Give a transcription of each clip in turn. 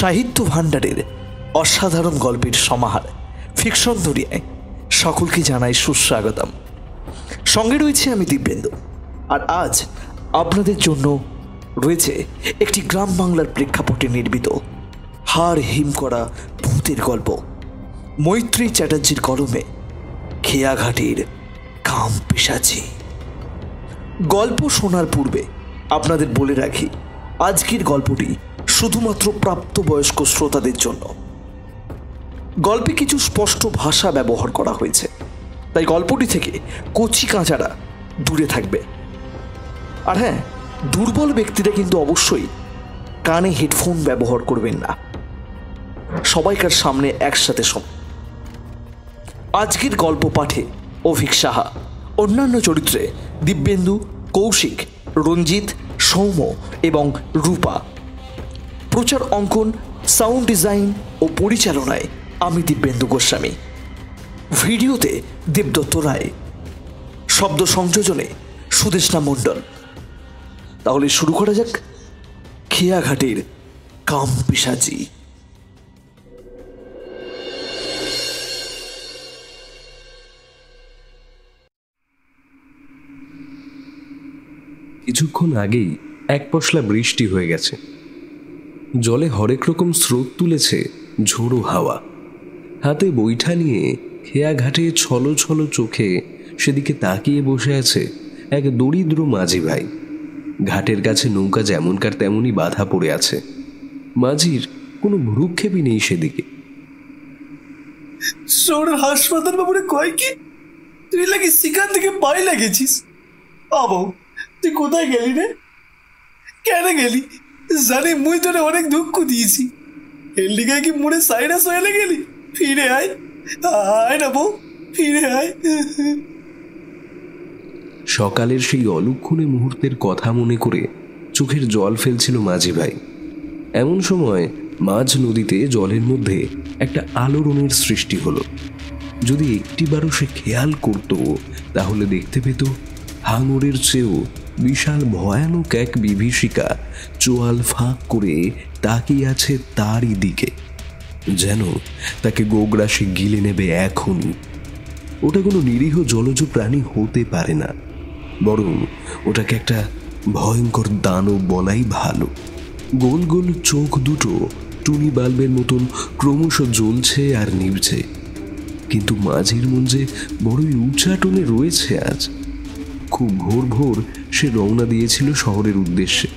সাহিত্য ভাণ্ডারের অসাধারণ গল্পের সমাহার ফিকশন দুনিয়ায় সকলকে জানাই সুস্বাগতম। সঙ্গে রয়েছে আমি দিব্যেন্দু, আর আজ আপনাদের জন্য রয়েছে একটি গ্রাম বাংলার প্রেক্ষাপটে নির্মিত হাড় হিম করা ভূতের গল্প, মৈত্রী চ্যাটার্জির কলমে খেয়াঘাটের কাম পিশাচি। গল্প শোনার পূর্বে আপনাদের বলে রাখি, আজকের গল্পটি শুধুমাত্র প্রাপ্তবয়স্ক শ্রোতাদের জন্য। গল্পে কিছু স্পষ্ট ভাষা ব্যবহার করা হয়েছে, তাই গল্পটি থেকে কচি কাঁচারা দূরে থাকবে। আর হ্যাঁ, দুর্বল ব্যক্তিরা কিন্তু অবশ্যই কানে হেডফোন ব্যবহার করবেন না। সবাইকার সামনে একসাথে শোন। আজকের গল্প পাঠে অভিক সাহা, অন্যান্য চরিত্রে দিব্যেন্দু, কৌশিক, রঞ্জিত, সৌম্য এবং রূপা। প্রচার অঙ্কন, সাউন্ড ডিজাইন ও পরিচালনায় আমি দিব্যেন্দু গোস্বামী। ভিডিওতে দেবদত্ত রায়, শব্দ সংযোজনে সুদেষ্ণা মণ্ডল। তাহলে শুরু করা যাক খেয়াঘাটের কাম পিশাচি। কিছুক্ষণ আগেই এক পশলা বৃষ্টি হয়ে গেছে। জলে হরেক রকম স্রোত তুলেছে ঝোড়ো হাওয়া। হাতে বৈঠা নিয়ে খেয়াঘাটে ছলো ছলো চোখে সেদিকে তাকিয়ে বসে আছে এক দরিদ্র মাঝি ভাই। ঘাটের কাছে নৌকা যেমনকার তেমনই বাধা পড়ে আছে। মাঝির কোনো ভ্রুক্ষেপই নেই সেদিকে। শহরের হাসপাতাল বাবুরে কয় কি তুই নাকি সেখান থেকে পায়ে লেগেছিস? বাবু তুই কোথায় গেলি রে? কেন গেলি? জানি মুই তোরে অনেক দুঃখ দিয়েছি। এলডিগায় কি মুড়ে সাইরাস হয়ে গেলি? ফিরে আয়, আয় না বউ, ফিরে আয়। সকালের সেই অলক্ষণে মুহূর্তের কথা মনে করে চোখের জল ফেলছিল মাঝি ভাই। এমন সময় মাঝ নদীতে জলের মধ্যে একটা আলোড়নের সৃষ্টি হলো। যদি একটিবারও সে খেয়াল করত তাহলে দেখতে পেত হাঙরের চেয়েও বিশাল ভয়ানক এক বিভীষিকা চোয়াল ফাঁক করে তাকিয়ে আছে তারই দিকে, যেন তাকে গোগ্রাসে গিলে নেবে এখনই। ওটা কোনো নিরীহ জলজ প্রাণী হতে পারে না, বরং ওটাকে একটা ভয়ঙ্কর দানব বলাই ভালো। গোল গোল চোখ দুটো টুনি বাল্বের মতন ক্রমশ জ্বলছে আর নিভছে। কিন্তু মাঝির মন যে বড়ই উচ্চাটনে রয়েছে আজ। খুব ভোর ভোর সে রওনা দিয়েছিল শহরের উদ্দেশ্যে।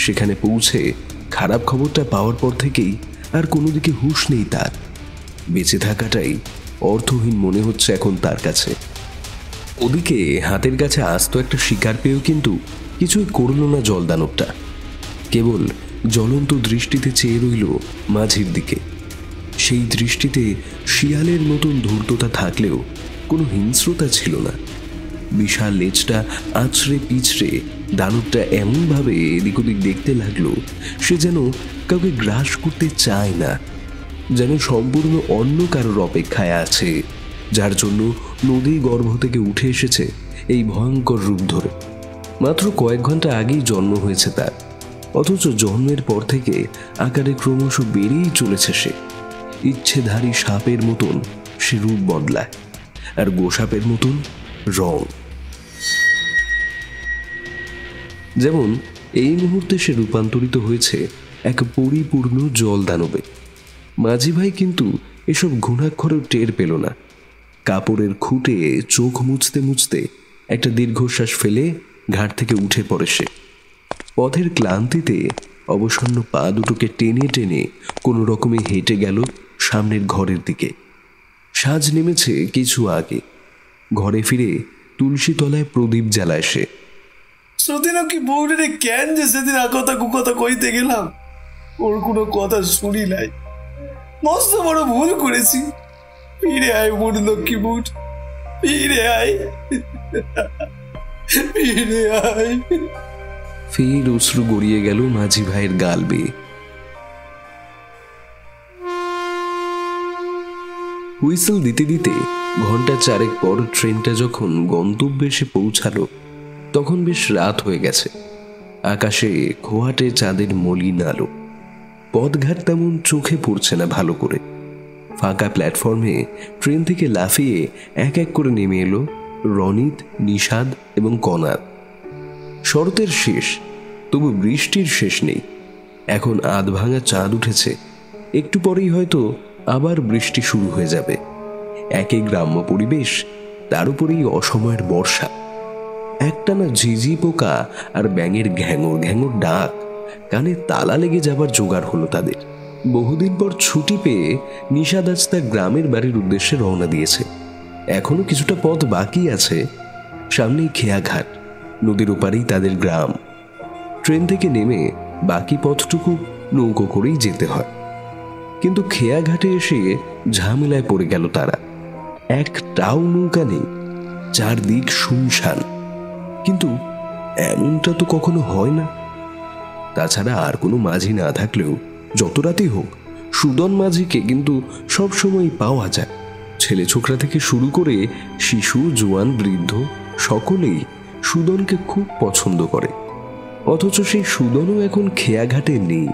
সেখানে পৌঁছে খারাপ খবরটা পাওয়ার পর থেকেই আর কোনো দিকে হুঁশ নেই তার। বেঁচে থাকাটাই অর্থহীন মনে হচ্ছে এখন তার কাছে। ওদিকে হাতের কাছে আস্ত একটা শিকার পেয়েও কিন্তু কিছুই করল না জলদানবটা। কেবল জ্বলন্ত দৃষ্টিতে চেয়ে রইল মাঝির দিকে। সেই দৃষ্টিতে শিয়ালের মতন ধূর্ততা থাকলেও কোনো হিংস্রতা ছিল না। বিশাল লেজটা আছড়ে পিছড়ে দানবটা এমনভাবে এদিক ওদিক দেখতে লাগলো সে যেন কাউকে গ্রাস করতে চায় না, যেন সম্পূর্ণ অন্য কারোর অপেক্ষায় আছে, যার জন্য নদী গর্ভ থেকে উঠে এসেছে এই ভয়ঙ্কর রূপ ধরে। মাত্র কয়েক ঘন্টা আগেই জন্ম হয়েছে তার, অথচ জন্মের পর থেকে আকারে ক্রমশ বেড়েই চলেছে সে। ইচ্ছেধারী সাপের মতন সে রূপ বদলায়, আর গোসাপের মতন রং। যেমন এই মুহূর্তে সে রূপান্তরিত হয়েছে এক পরিপূর্ণ জল দানবে। মাঝি ভাই কিন্তু এসব ঘুণাক্ষরেও টের পেল না। কাপড়ের খুঁটে চোখ মুছতে মুছতে একটা দীর্ঘশ্বাস ফেলে ঘাট থেকে উঠে পড়ে সে। পথের ক্লান্তিতে অবসন্ন পা দুটোকে টেনে টেনে কোনো রকমে হেঁটে গেল সামনের ঘরের দিকে। সাঁঝ নেমেছে কিছু আগে। ঘরে ফিরে তুলসী তলায় প্রদীপ জ্বালায় সে। সেদিনও কি বউরে কেন যে সেদিন আকথা কুকথা কইতে গেলাম, ওর কোনো কথা শুনি নাই। মস্ত বড় ভুল করেছি। ফিরে আয় মোর লক্ষ্মী বুট, ফিরে আয়, ফিরে আয়। ফের অশ্রু গড়িয়ে গেল মাঝি ভাইয়ের গাল বেয়ে। হুইসেল দিতে দিতে ঘন্টা 4 পর ট্রেনটা যখন গন্তব্যে এসে পৌঁছালো তখন বেশ রাত হয়ে গেছে। আকাশে খোয়াটে চাঁদের মলিন আলো, পথঘাট তেমন চোখে পড়ছে না ভালো করে। ফাঁকা প্ল্যাটফর্মে ট্রেন থেকে লাফিয়ে এক এক করে নেমে এলো রনিত, নিষাদ এবং কনাদ। শরতের শেষ, তবু বৃষ্টির শেষ নেই। এখন আধ ভাঙা চাঁদ উঠেছে, একটু পরেই হয়তো আবার বৃষ্টি শুরু হয়ে যাবে। একে গ্রাম্য পরিবেশ, তার উপরেই অসময়ের বর্ষা। একটানা ঝিঝি পোকা আর ব্যাঙের ঘ্যাঙর ঘ্যাঙর ডাক, কানে তালা লেগে যাবার জোগাড় হলো তাদের। বহুদিন পর ছুটি পেয়ে নিষাদ আজ তার গ্রামের বাড়ির উদ্দেশ্যে রওনা দিয়েছে। এখনো কিছুটা পথ বাকি আছে। সামনেই খেয়াঘাট, নদীর ওপারেই তাদের গ্রাম। ট্রেন থেকে নেমে বাকি পথটুকু নৌকো করেই যেতে হয়। কিন্তু খেয়াঘাটে এসে ঝামেলায় পড়ে গেল তারা। একটাও নৌকা নেই, চারদিক শুনশান। কিন্তু এমনটা তো কখনো হয় না। তাছাড়া আর কোনো মাঝি না থাকলেও যত রাতেই হোক সুদন মাঝিকে কিন্তু সবসময় পাওয়া যায়। ছেলে ছোকরা থেকে শুরু করে শিশু, জোয়ান, বৃদ্ধ সকলেই সুদনকে খুব পছন্দ করে। অথচ সেই সুদনও এখন খেয়াঘাটে নেই।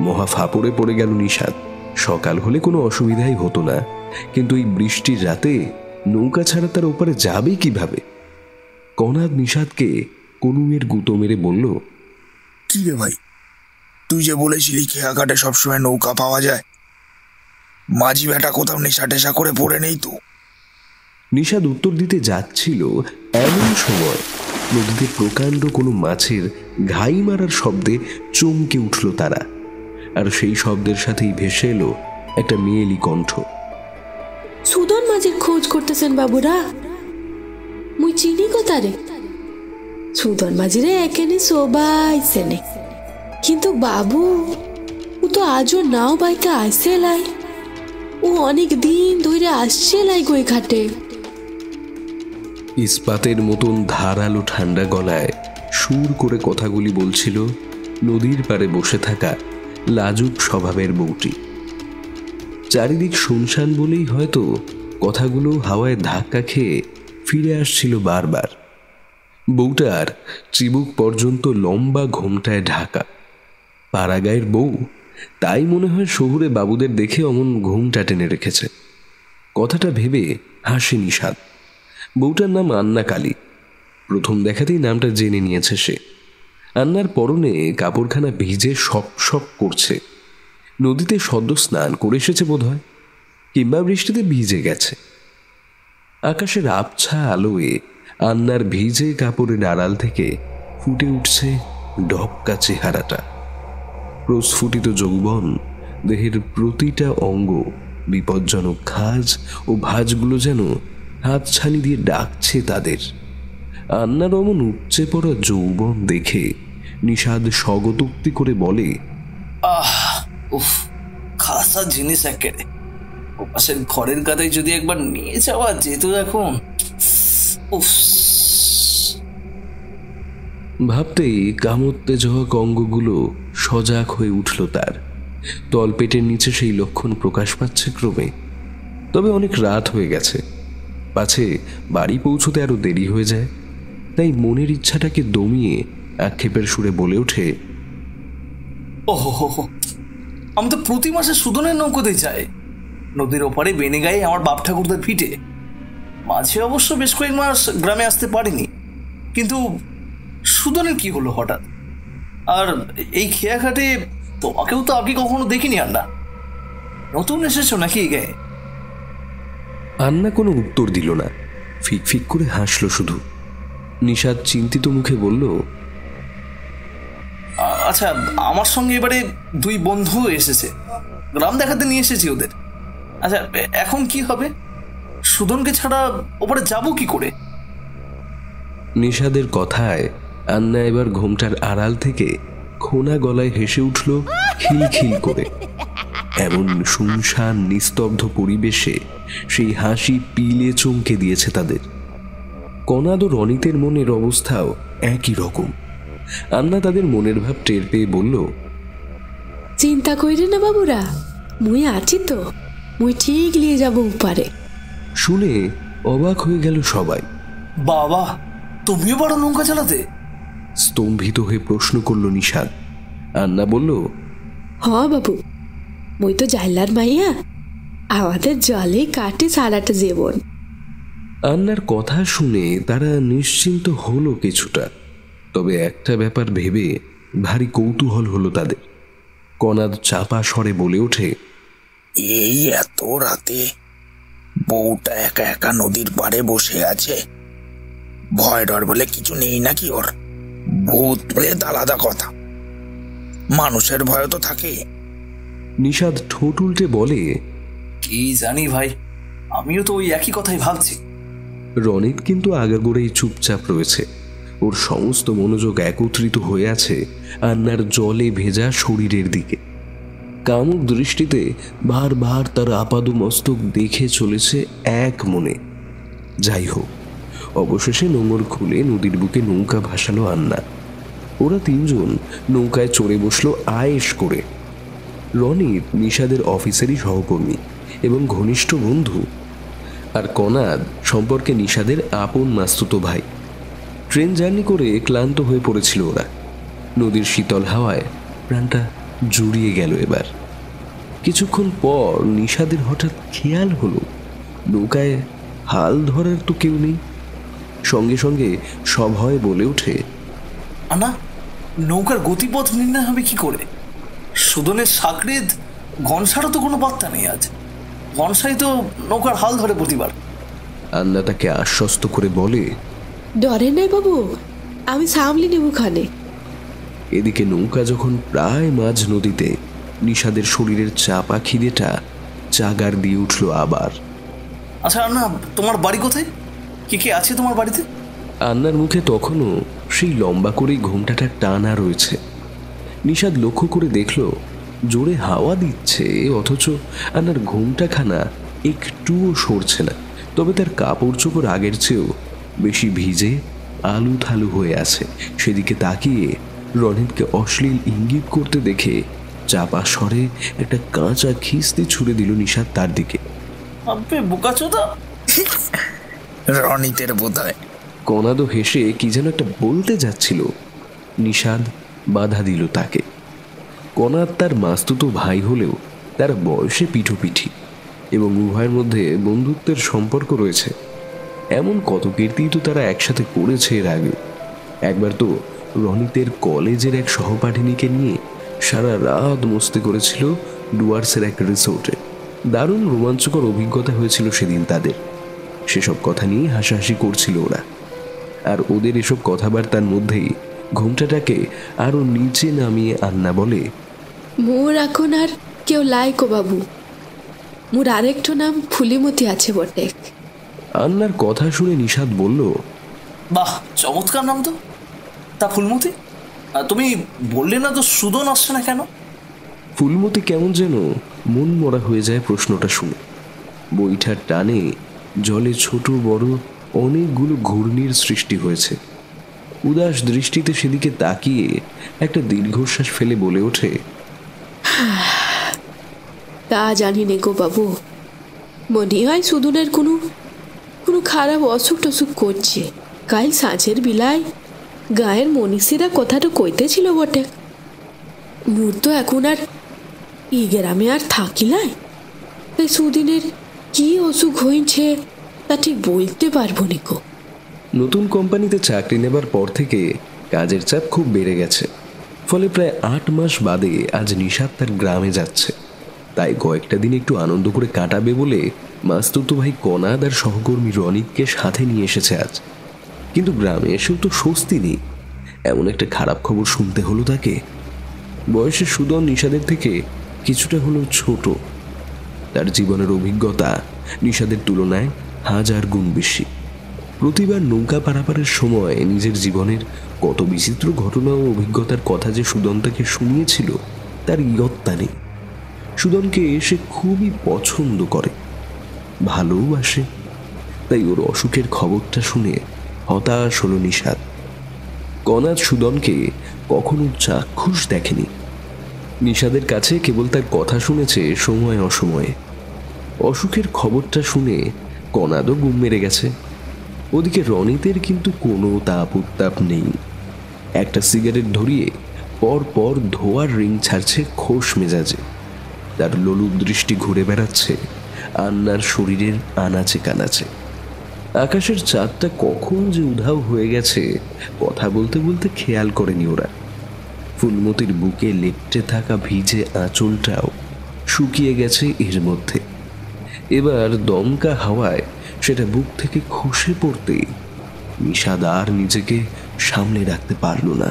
মহা ফাপড়ে পড়ে গেল নিষাদ। সকাল হলে কোনো অসুবিধাই হতো না, কিন্তু এই বৃষ্টির রাতে নৌকা ছাড়া তার ওপারে যাবে কিভাবে? কনাদ নিষাদকে কনুয়ের গুঁতো মেরে বলল, কি রে ভাই, তুই যে বলেছিলি খেয়াঘাটে সবসময় নৌকা পাওয়া যায়, মাঝি বেটা কোথাও নেশা টেশা করে পড়ে নেই তো? নিষাদ উত্তর দিতে যাচ্ছিল, এমন সময় নদীতে প্রকাণ্ড কোনো মাছের ঘাই মারার শব্দে চমকে উঠল তারা। আর সেই শব্দের সাথেই ভেসে এলো একটা মেয়েলি কণ্ঠ। সুদন মাঝির খোঁজ করতেছেন বাবুরা? মুই চিনি কোথারে। সুদন মাঝিরে এখানে সবাই চেনে, কিন্তু বাবু ও তো আজও নাও বাইকে আসে লাই। ও অনেক দিন ধরে আসছে লাই গই ঘাটে। ইস্পাতের মতন ধারালো ঠান্ডা গলায় সুর করে কথাগুলি বলছিল নদীর পাড়ে বসে থাকা লাজুক স্বভাবের বউটি। চারিদিক শুনশান বলেই হয়তো কথাগুলো হাওয়ায় ধাক্কা খেয়ে ফিরে আসছিল বারবার। বউটার চিবুক পর্যন্ত লম্বা ঘোমটায় ঢাকা। পাড়াগাঁয়ের বউ, তাই মনে হয় শহুরে বাবুদের দেখে অমন ঘুমটা টেনে রেখেছে। কথাটা ভেবে হাসে নিষাদ। বউটার নাম আন্না কালী। প্রথম দেখাতেই নামটা জেনে নিয়েছে সে। আন্নার পরনে কাপড়খানা ভিজে শক শক করছে। নদীতে সদ্য স্নান করে এসেছে বোধহয়, কিংবা বৃষ্টিতে ভিজে গেছে। আকাশের আবছা আলোয় আন্নার ভিজে কাপড়ের আড়াল থেকে ফুটে উঠছে ডক্কা চেহারাটা। প্রস্ফুটিত যৌবন, দেহের প্রতিটা অঙ্গ, বিপজ্জনক খাজ ও ভাঁজগুলো যেন হাতছানি দিয়ে ডাকছে তাদের। আন্নার অমন উপচে পড়া যৌবন দেখে নিষাদ স্বগতোক্তি করে বলে, উফ, খাসা জিনিস একেবারে। ও পাশের ঘরের কাদায় যদি একবার নিয়ে যাওয়া যেত এখন। উফ। ভাবতেই কামোত্তেজক অঙ্গগুলো সজাগ হয়ে উঠল তার। তলপেটের নিচে সেই লক্ষণ প্রকাশ পাচ্ছে ক্রমে। তবে অনেক রাত হয়ে গেছে, পাছে বাড়ি পৌঁছতে আরো দেরি হয়ে যায়। তাই মনের ইচ্ছাটাকে দমিয়ে আক্ষেপের সুরে বলে ওঠে, ওহো, আমি তো প্রতি মাসে সুদনের নৌকোতে যাই। নদীর ওপারে বেনে গায়ে আমার বাপ ঠাকুরদের ফিটে। মাঝে অবশ্য বেশ কয়েক মাস গ্রামে আসতে পারিনি, কিন্তু সুদনের কি হলো হঠাৎ? আর এই খেয়াঘাটে তোমাকেও তো আগে কখনো দেখিনি। আন্না, নতুন এসেছো নাকি এই গায়ে? আন্না কোনো উত্তর দিল না, ফিক ফিক করে হাসলো শুধু। নিষাদ চিন্তিত মুখে বলল, আচ্ছা, আমার সঙ্গে এবারে 2 বন্ধু এসেছে, গ্রাম দেখাতে নিয়ে এসেছি ওদের। আচ্ছা, এখন কি হবে? সুদনকে ছাড়া ওপরে যাবো কি করে? নিষাদের কথায় আন্না এবার ঘোমটার আড়াল থেকে খোনা গলায় হেসে উঠল খিলখিল করে। এমন শুনশান নিস্তব্ধ পরিবেশে সেই হাসি পিলে চমকে দিয়েছে তাদের। কনাদ ও রনিতের মনের অবস্থাও একই রকম। আন্না তাদের মনের ভাব টের পেয়ে বলল, চিন্তা কইরে না বাবুরা, মুই আছি তো, মুই ঠিক নিয়ে যাব উপারে। শুনে অবাক হয়ে গেল সবাই। বাবা, তুমিও পারো নৌকা চালাতে? স্তম্ভিত হয়ে প্রশ্ন করল নিশাদ। আন্না বলল, হ বাবু, মুই তো জাইলার মাইয়া, আমাদের জলে কাটে সারাটা জীবন। আন্নার কথা শুনে তারা নিশ্চিন্ত হলো কিছুটা। তবে একটা ব্যাপার ভেবে ভারী কৌতূহল হলো তাদের। কনাদ চাপা স্বরে বলে ওঠে, এই এত রাতে বউটা একা একা নদীর পাড়ে বসে আছে, ভয় ডর বলে কিছু নেই নাকি ওর? ভূত প্রেত আলাদা কথা, মানুষের ভয় তো থাকে। নিশাদ ঠোঁট উল্টে বলে, কি জানি ভাই, আমিও তো ওই একই কথাই ভাবছি। রনিত কিন্তু আগাগোড়াই চুপচাপ রয়েছে। ওর সমস্ত মনোযোগ একত্রিত হয়ে আছে আন্নার জলে ভেজা শরীরের দিকে। কামুক দৃষ্টিতে বারবার তার আপাদু মস্তক দেখে চলেছে এক মনে। যাই হোক, অবশেষে নোঙর খুলে নদীর বুকে নৌকা ভাসালো আন্না। ওরা তিনজন নৌকায় চড়ে বসলো আয়েশ করে। রনিত নিশাদের অফিসেরই সহকর্মী এবং ঘনিষ্ঠ বন্ধু, আর কনাদ সম্পর্কে নিশাদের আপন মাস্তুতো ভাই। ট্রেন জার্নি করে ক্লান্ত হয়ে পড়েছিল ওরা। নদীর শীতল হাওয়ায় প্রাণটা জুড়িয়ে গেল এবার। কিছুক্ষণ পর নিশাদের হঠাৎ খেয়াল হলো নৌকায় হাল ধরার তো কেউ নেই। সঙ্গে সঙ্গে সভয় বলে ওঠে, আনা, নৌকার গতিপথ নির্ণয় হবে কি করে? সুদনের সাকরেদ ঘনসারও তো কোনো বার্তা নেই আজ। ঘনসাই তো নৌকার হাল ধরে প্রতিবার। আন্না তাকে আশ্বস্ত করে বলে, ডরে নাই বাবু, আমি সামলি নেব খানে। এদিকে নৌকা যখন প্রায় মাঝ নদীতে, নিশাদের শরীরের চাপা খিদেটা চাগার দিয়ে উঠল আবার। আচ্ছা আন্না, তোমার বাড়ি কোথায়? কে কে আছে তোমার বাড়িতে? আন্নার মুখে তখনও সেই লম্বা করেই ঘোমটাটা টানা রয়েছে। নিশাদ লক্ষ্য করে দেখল জোরে হাওয়া দিচ্ছে, অথচ আন্নার ঘোমটাখানা একটুও সরছে না। তবে তার কাপড় চোপড় আগের চেয়েও বেশি ভিজে আলু থালু হয়ে আছে। সেদিকে তাকিয়ে রনিতকে অশ্লীল ইঙ্গিত করতে দেখে চাপা স্বরে একটা কাঁচা খিস্তি ছুড়ে দিল নিশাদ তার দিকে। আবে বোকাচোদা! রনিতের বোধহয়। কনাদও হেসে কি যেন একটা বলতে যাচ্ছিল, নিশাদ বাধা দিল তাকে। কনাদ তার মাস্তুতো ভাই হলেও তার বয়সে পিঠোপিঠি এবং উভয়ের মধ্যে বন্ধুত্বের সম্পর্ক রয়েছে। এমন কত কীর্তি তো তারা একসাথে করেছে এর আগে। একবার তো রনিতের কলেজের এক সহপাঠিনীকে নিয়ে সারা রাত মস্তি করেছিল ডুয়ার্সের এক রিসোর্টে। দারুণ রোমাঞ্চকর অভিজ্ঞতা হয়েছিল সেদিন তাদের। সেসব কথা নিয়ে হাসাহাসি করছিল ওরা। আর ওদের এসব কথাবার্তার মধ্যেই ঘোমটাটাকে আরো নিচে নামিয়ে আন্না বলে, মোর এখন আর কেউ লাইকো বাবু, মোর আরেকটু নাম ফুলিমতি আছে বটে। আন্নার কথা শুনে নিশাদ বলল, বাহ, চমৎকার নাম তো। তা ফুলমতি, তুমি বললে না তো সুদন আসছে না কেন? ফুলমতি কেমন যেন মন মরা হয়ে যায় প্রশ্নটা শুনে। বইটার টানে জলে ছোট বড় অনেকগুলো ঘূর্ণির সৃষ্টি হয়েছে। উদাস দৃষ্টিতে সেদিকে তাকিয়ে একটা দীর্ঘশ্বাস ফেলে বলে ওঠে, তা জানি নে গো বাবু, মনে হয় সুদনের কোনো খারাপ অসুখ টসুখ করছে। কাল সাঁঝের বিলায় গায়ের মনীষীরা কথাটা কইতেছিল বটে। মোর তো এখন আর এই গ্রামে আর থাকিলাই, তাই সুদিনের কি অসুখ হয়েছে তা ঠিক বলতে পারবো নিকো। নতুন কোম্পানিতে চাকরি নেবার পর থেকে কাজের চাপ খুব বেড়ে গেছে। ফলে প্রায় 8 মাস বাদে আজ নিশাদ তার গ্রামে যাচ্ছে। তাই কয়েকটা দিন একটু আনন্দ করে কাটাবে বলে মাস্তুতো ভাই কনাদ আর সহকর্মী রনিতকে সাথে নিয়ে এসেছে আজ। কিন্তু গ্রামে এসেও তো স্বস্তি নেই। এমন একটা খারাপ খবর শুনতে হলো তাকে। বয়সে সুদন নিশাদের থেকে কিছুটা হলেও ছোট। তার জীবনের অভিজ্ঞতা নিশাদের তুলনায় 1000 গুণ বেশি। প্রতিবার নৌকা পারাপারের সময় নিজের জীবনের কত বিচিত্র ঘটনা ও অভিজ্ঞতার কথা যে সুদন তাকে শুনিয়েছিল তার ইয়ত্তা নেই। সুদনকে সে খুবই পছন্দ করে, ভালোবাসে। তাই ওর অসুখের খবরটা শুনে হতাশ হলো নিষাদ। কনাদ সুদনকে কখনো চাক্ষুষ দেখেনি। নিষাদের কাছে কেবল তার কথা শুনেছে সময় অসময়ে। অসুখের খবরটা শুনে কনাদও গুম মেরে গেছে। ওদিকে রনিতের কিন্তু কোনো তাপ উত্তাপ নেই। একটা সিগারেট ধরিয়ে পর পর ধোয়ার রিং ছাড়ছে খোশ মেজাজে। তার লোলুপ দৃষ্টি ঘুরে বেড়াচ্ছে আন্নার শরীরের আনাচে কানাচে। আকাশের চাঁদটা কখন যে উধাও হয়ে গেছে কথা বলতে বলতে খেয়াল করেনি ওরা। ফুলমতির বুকে লেপ্টে থাকা ভিজে আঁচলটাও শুকিয়ে গেছে এর মধ্যে। এবার দমকা হাওয়ায় সেটা বুক থেকে খসে পড়তে নিষাদ আর নিজেকে সামনে রাখতে পারল না।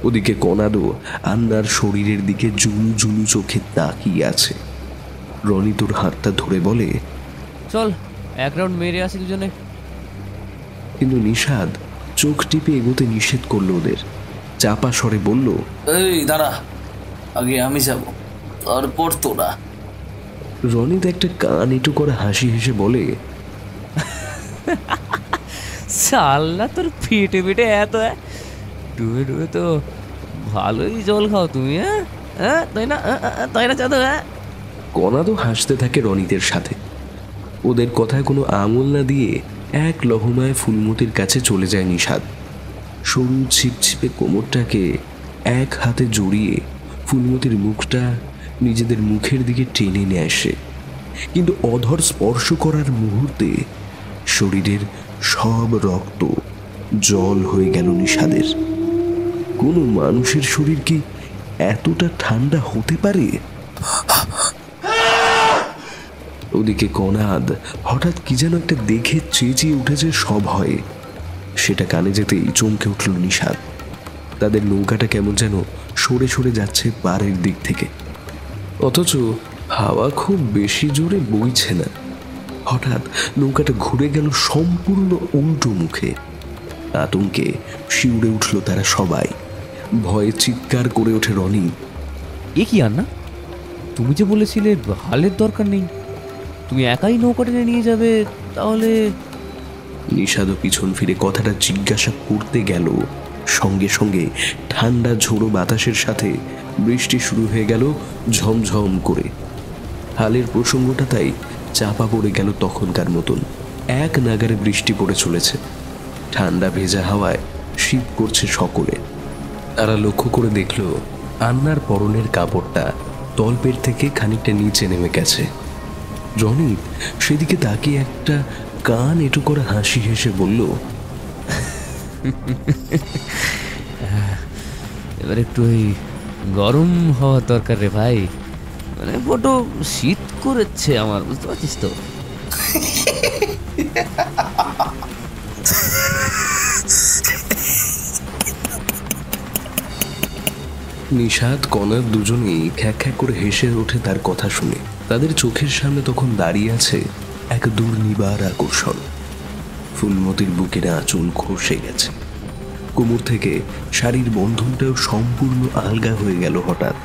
ওদিকে কনাদও আন্নার শরীরের দিকে জুলু জুলু চোখে তাকিয়ে আছে। রনি তোর হাতটা ধরে বলে, চল এক রাউন্ড মেরে আসি দুজনে। কিন্তু নিষাদ চোখ টিপে এগোতে নিষেধ করলো ওদের। চাপা স্বরে বলল, এই দাঁড়া, আগে আমি যাব, তারপর তোরা। রনিত একটা কান এঁটো করে হাসি হেসে বলে, সাল্লা তোর পেটে পেটে এত ডুবে ডুবে তো ভালোই জল খাও তুমি। হ্যাঁ তাই না চাঁদো? কনাদও হাসতে থাকে রনিতের সাথে। ওদের কথায় কোনো আমল না দিয়ে এক লহমায় ফুলমতির কাছে চলে যায় নিষাদ। সরু ছিপছিপে কোমরটাকে এক হাতে জড়িয়ে ফুলমতির মুখটা নিজেদের মুখের দিকে টেনে নিয়ে আসে। কিন্তু অধর স্পর্শ করার মুহূর্তে শরীরের সব রক্ত জল হয়ে গেল নিষাদের। কোনো মানুষের শরীর কি এতটা ঠান্ডা হতে পারে? ওদিকে কনাদ হঠাৎ কি যেন একটা দেখে চেঁচিয়ে উঠেছে সব হয়। সেটা কানে যেতেই চমকে উঠল নিষাদ। তাদের নৌকাটা কেমন যেন সরে সরে যাচ্ছে পাড়ের দিক থেকে, অথচ হাওয়া খুব বেশি জোরে বইছে না। হঠাৎ নৌকাটা ঘুরে গেল সম্পূর্ণ উল্টো মুখে। আতঙ্কে শিউরে উঠল তারা সবাই। ভয়ে চিৎকার করে ওঠে রনি। এ কি আন্না, তুমি যে বলেছিলে হালের দরকার নেই, তুমি একাই নৌকা টেনে নিয়ে যাবে, তাহলে? নিষাদও পিছন ফিরে কথাটা জিজ্ঞাসা করতে গেল। সঙ্গে সঙ্গে ঠান্ডা ঝোড়ো বাতাসের সাথে বৃষ্টি শুরু হয়ে গেল ঝমঝম করে। হালের প্রসঙ্গটা তাই চাপা পড়ে গেল তখনকার মতন। এক নাগারে বৃষ্টি পড়ে চলেছে। ঠান্ডা ভেজা হাওয়ায় শীত করছে সকলে। তারা লক্ষ্য করে দেখল আন্নার পরনের কাপড়টা তলপেট থেকে খানিকটা নিচে নেমে গেছে। রনিত সেদিকে তাকিয়ে একটা কান এঁটো করে হাসি হেসে বলল, এবার একটু ওই গরম হওয়া দরকার রে ভাই, মানে বড় শীত করেছে আমার, বুঝতে পারছিস তো? নিষাদ কনাদ দুজনেই খ্যাক খ্যাক করে হেসে ওঠে তার কথা শুনে। তাদের চোখের সামনে তখন দাঁড়িয়ে আছে এক দুর্নিবার আকর্ষণ। ফুলমতির বুকের আঁচল খসে গেছে। কোমর থেকে শাড়ির বন্ধনটাও সম্পূর্ণ আলগা হয়ে গেল হঠাৎ।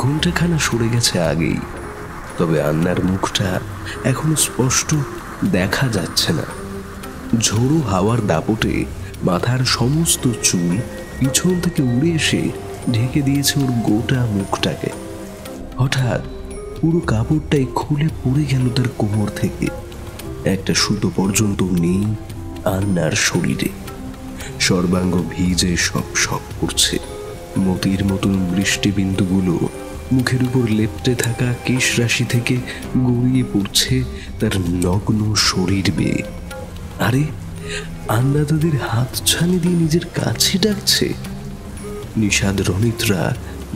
ঘুমটাখানা সরে গেছে আগেই, তবে আন্নার মুখটা এখনো স্পষ্ট দেখা যাচ্ছে না। ঝোড়ো হাওয়ার দাপটে মাথার সমস্ত চুল পিছন থেকে উড়ে এসে ঢেকে দিয়েছে ওর গোটা মুখটাকে। হঠাৎ পুরো কাপড়টাই খুলে পড়ে গেল তার কোমর থেকে। একটা সুতো পর্যন্ত নেই আন্নার শরীরে। সর্বাঙ্গ ভিজে সপ সপ করছে। মতির মতন বৃষ্টিবিন্দুগুলো মুখের উপর লেপ্টে থাকা কেশ রাশি থেকে গড়িয়ে পড়ছে তার নগ্ন শরীর বেয়ে। আরে আন্না তাদের হাত ছানি দিয়ে নিজের কাছে ডাকছে। নিষাদ রনিতরা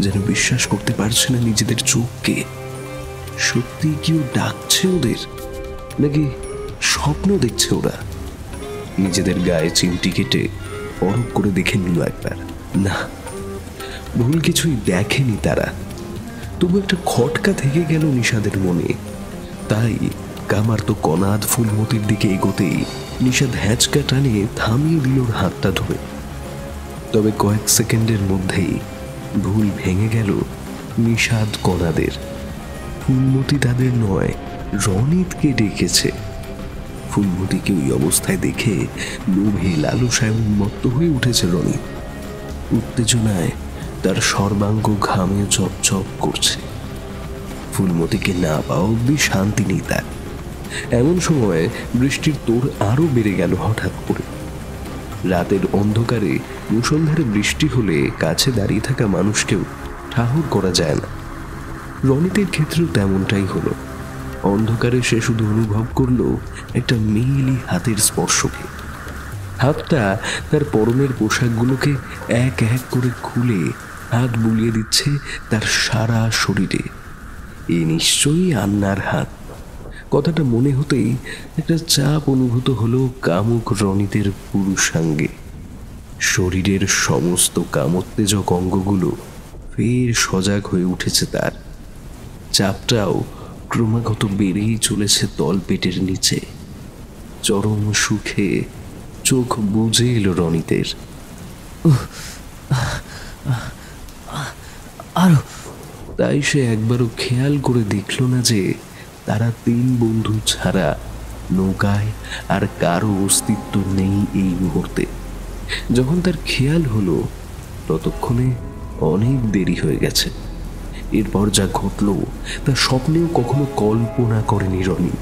যেন বিশ্বাস করতে পারছে না নিজেদের চোখকে। সত্যি কি ও ডাকছে ওদের, নাকি স্বপ্ন দেখছে ওরা? নিজেদের গায়ে চিমটি কেটে পরখ করে দেখে নিল একবার। না, ভুল কিছুই দেখেনি তারা। তবু একটা খটকা থেকে গেল নিষাদের মনে। তাই কামার তো কনাদ ফুলমতির দিকে এগোতেই নিশাদ হ্যাঁচকা টানে থামিয়ে দিল ওর হাতটা ধরে। তবে কয়েক সেকেন্ডের মধ্যেই ভুল ভেঙে গেল নিশাদ কণাদের। ফুলমতি তাদের নয়, রনিতকে ডেকেছে। ফুলমতিকে ওই অবস্থায় দেখে লোভে লালসায় উন্মত্ত হয়ে উঠেছে রনিত। উত্তেজনায় তার সর্বাঙ্গ ঘামে চপচপ করছে। ফুলমতিকে না পাওয়া অব্দি শান্তি নেই তার। এমন সময় বৃষ্টির তোড় আরো বেড়ে গেল হঠাৎ করে। রাতের অন্ধকারে মুষলধারে বৃষ্টি হলে কাছে দাঁড়িয়ে থাকা মানুষকেও ঠাহর করা যায় না। রনিতের ক্ষেত্রেও তেমনটাই হলো। অন্ধকারে সে শুধু অনুভব করলো একটা মেয়েলি হাতের স্পর্শকে। হাতটা তার পরনের পোশাকগুলোকে এক এক করে খুলে হাত বুলিয়ে দিচ্ছে তার সারা শরীরে। এ নিশ্চয়ই আন্নার হাত। কথাটা মনে হতেই একটা চাপ অনুভূত হলো কামুক রনিতের পুরুষাঙ্গে। শরীরের সমস্ত কামোত্তেজক অঙ্গগুলো ফের সজাগ হয়ে উঠেছে তার। চাপটাও ক্রমাগত বেড়েই চলেছে তলপেটের নিচে। চরম সুখে চোখ বুজে এলো রনিতের। আরো তাই সে একবারও খেয়াল করে দেখল না যে তারা তিন বন্ধু ছাড়া নৌকায় আর কারো অস্তিত্ব নেই এই মুহূর্তে। যখন তার খেয়াল হলো ততক্ষণে অনেক দেরি হয়ে গেছে। এরপর যা ঘটল তা স্বপ্নেও কখনো কল্পনা করেনি রনি।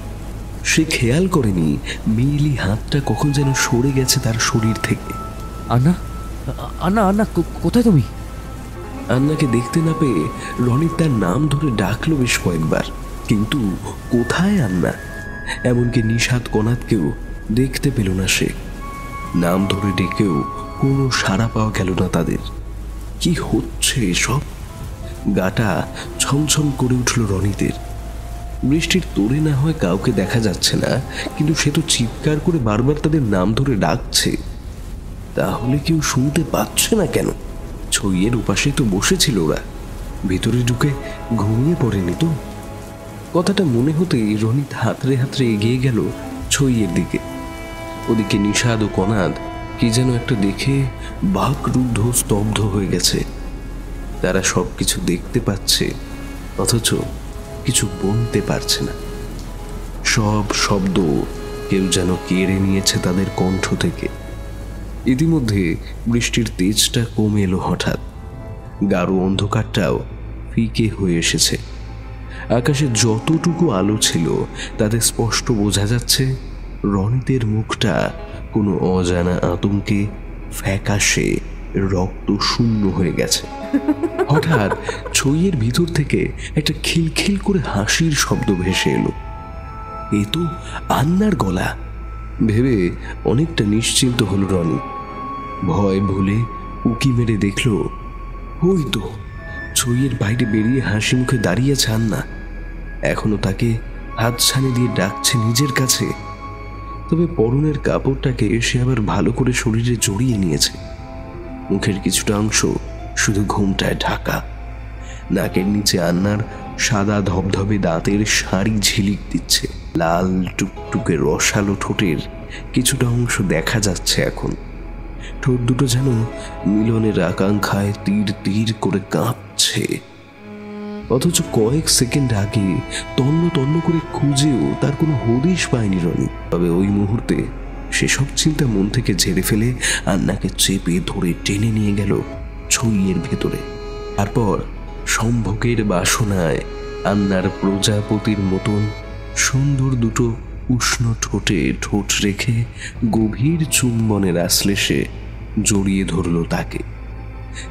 সে খেয়াল করেনি মেয়েলি হাতটা কখন যেন সরে গেছে তার শরীর থেকে। আন্না, আন্না, আন্না, কোথায় তুমি? আন্নাকে দেখতে না পেয়ে রনি তার নাম ধরে ডাকলো বেশ কয়েকবার, কিন্তু কোথায় আন্না? এমনকি নিশাদ কনাদকেও দেখতে পেল না সে। নাম ধরে ডেকেও কোনো সাড়া পাওয়া গেল না তাদের। কি হচ্ছে এসব? গাটা ছমছম করে উঠল রনিতের। বৃষ্টির তোড়ে না হয় কাউকে দেখা যাচ্ছে না, কিন্তু সে তো চিৎকার করে বারবার তাদের নাম ধরে ডাকছে। তাহলে কেউ শুনতে পাচ্ছে না কেন? ছইয়ের উপাসে তো বসেছিল ওরা, ভিতরে ঢুকে ঘুমিয়ে পড়েনি তো? কথাটা মনে হতেই রনিত হাতড়ে হাতড়ে এগিয়ে গেল ছইয়ের দিকে। ওদিকে নিশাদ ও কনাদ কি যেন একটা দেখে বাকরুদ্ধ স্তব্ধ হয়ে গেছে। তারা সবকিছু দেখতে পাচ্ছে অথচ কিছু বলতে পারছে না। সব শব্দ কেউ যেন কেড়ে নিয়েছে তাদের কণ্ঠ থেকে। ইতিমধ্যে বৃষ্টির তেজটা কমে এলো হঠাৎ। গাঢ় অন্ধকারটাও ফিকে হয়ে এসেছে। আকাশে যতটুকু আলো ছিল তাতে স্পষ্ট বোঝা যাচ্ছে রনিতের মুখটা কোনো অজানা আতঙ্কে ফ্যাকাশে রক্ত শূন্য হয়ে গেছে। হঠাৎ ছইয়ের ভিতর থেকে একটা খিলখিল করে হাসির শব্দ ভেসে এলো। এ তো আন্নার গলা ভেবে অনেকটা নিশ্চিন্ত হলো রনি। ভয় ভুলে উকি মেরে দেখল ওই তো ছইয়ের বাইরে বেরিয়ে হাসি মুখে দাঁড়িয়েছে আন্না। এখনো তাকে হাতছানি দিয়ে ডাকছে নিজের কাছে। তবে পরনের কাপড়টাকে সে আবার ভালো করে শরীরে জড়িয়ে নিয়েছে। মুখের কিছুটা অংশ শুধু ঘোমটায় ঢাকা। নাকের নিচে আন্নার সাদা ধবধবে দাঁতের শাড়ি ঝিলিক দিচ্ছে। লাল টুকটুকে রসালো ঠোঁটের কিছুটা অংশ দেখা যাচ্ছে এখন। ঠোঁট দুটো যেন মিলনের আকাঙ্ক্ষায় তীর তীর করে কাঁপছে। অথচ কয়েক সেকেন্ড আগে তন্ন তন্ন করে খুঁজেও তার কোনো হদিশ পায়নি রনি। তবে ওই মুহূর্তে সেসব চিন্তা মন থেকে ঝেড়ে ফেলে আন্নাকে চেপে ধরে টেনে নিয়ে গেল ছইয়ের ভেতরে। তারপর সম্ভোগের বাসনায় আন্নার প্রজাপতির মতন সুন্দর দুটো উষ্ণ ঠোঁটে ঠোঁট রেখে গভীর চুম্বনের আশ্লেষে জড়িয়ে ধরল তাকে।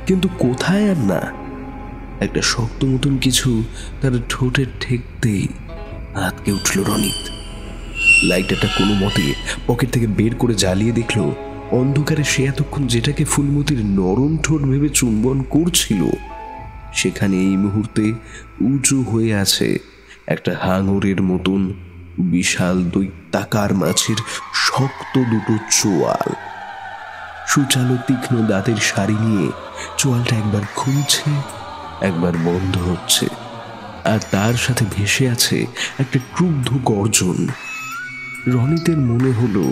কিন্তু কোথায় আন্না? একটা শক্ত মতন কিছু তার ঠোঁটে ঠেকতেই আটকে উঠল রনিত। লাইটারটা কোনো মতে পকেট থেকে বের করে জ্বালিয়ে দেখল অন্ধকারে সে এতক্ষণ যেটাকে ফুলমতির নরম ঠোঁট ভেবে চুম্বন করছিল সেখানে এই মুহূর্তে উঁচু হয়ে আছে একটা হাঙরের মতন বিশাল দৈত্যাকার মাছের শক্ত দুটো চোয়াল। সুচালো তীক্ষ্ণ দাঁতের শাড়ি নিয়ে চোয়ালটা একবার খুলছে একবার বন্ধ হচ্ছে, আর তার সাথে ভেসে আছে একটা ক্রুদ্ধ গর্জন। রনিতের মনে হলো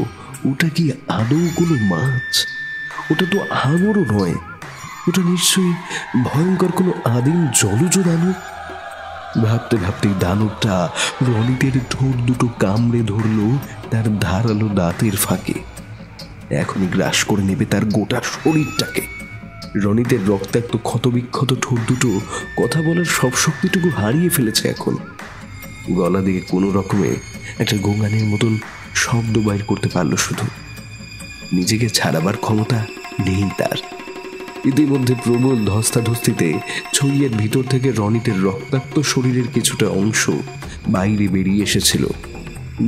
ওটা কি আদৌ কোনো মাছ? ওটা তো হাঙরও নয়, ওটা নিশ্চয়ই ভয়ঙ্কর কোনো আদিম জলজ দানব। ভাবতে ভাবতেই দানবটা রনিতের ঠোঁট দুটো কামড়ে ধরলো তার ধারালো দাঁতের ফাঁকে। এখনই গ্রাস করে নেবে তার গোটা শরীরটাকে। রনিতের রক্তাক্ত ক্ষতবিক্ষত ঠোঁট দুটো কথা বলার সব শক্তিটুকু হারিয়ে ফেলেছে এখন। গলা দিয়ে কোনো রকমে একটা গোঙানির মতন শব্দ বাইর করতে পারলো শুধু। নিজেকে ছাড়াবার ক্ষমতা নেই তার। ইতিমধ্যে প্রবল ধস্তাধস্তিতে ছইয়ের ভিতর থেকে রনিতের রক্তাক্ত শরীরের কিছুটা অংশ বাইরে বেরিয়ে এসেছিল।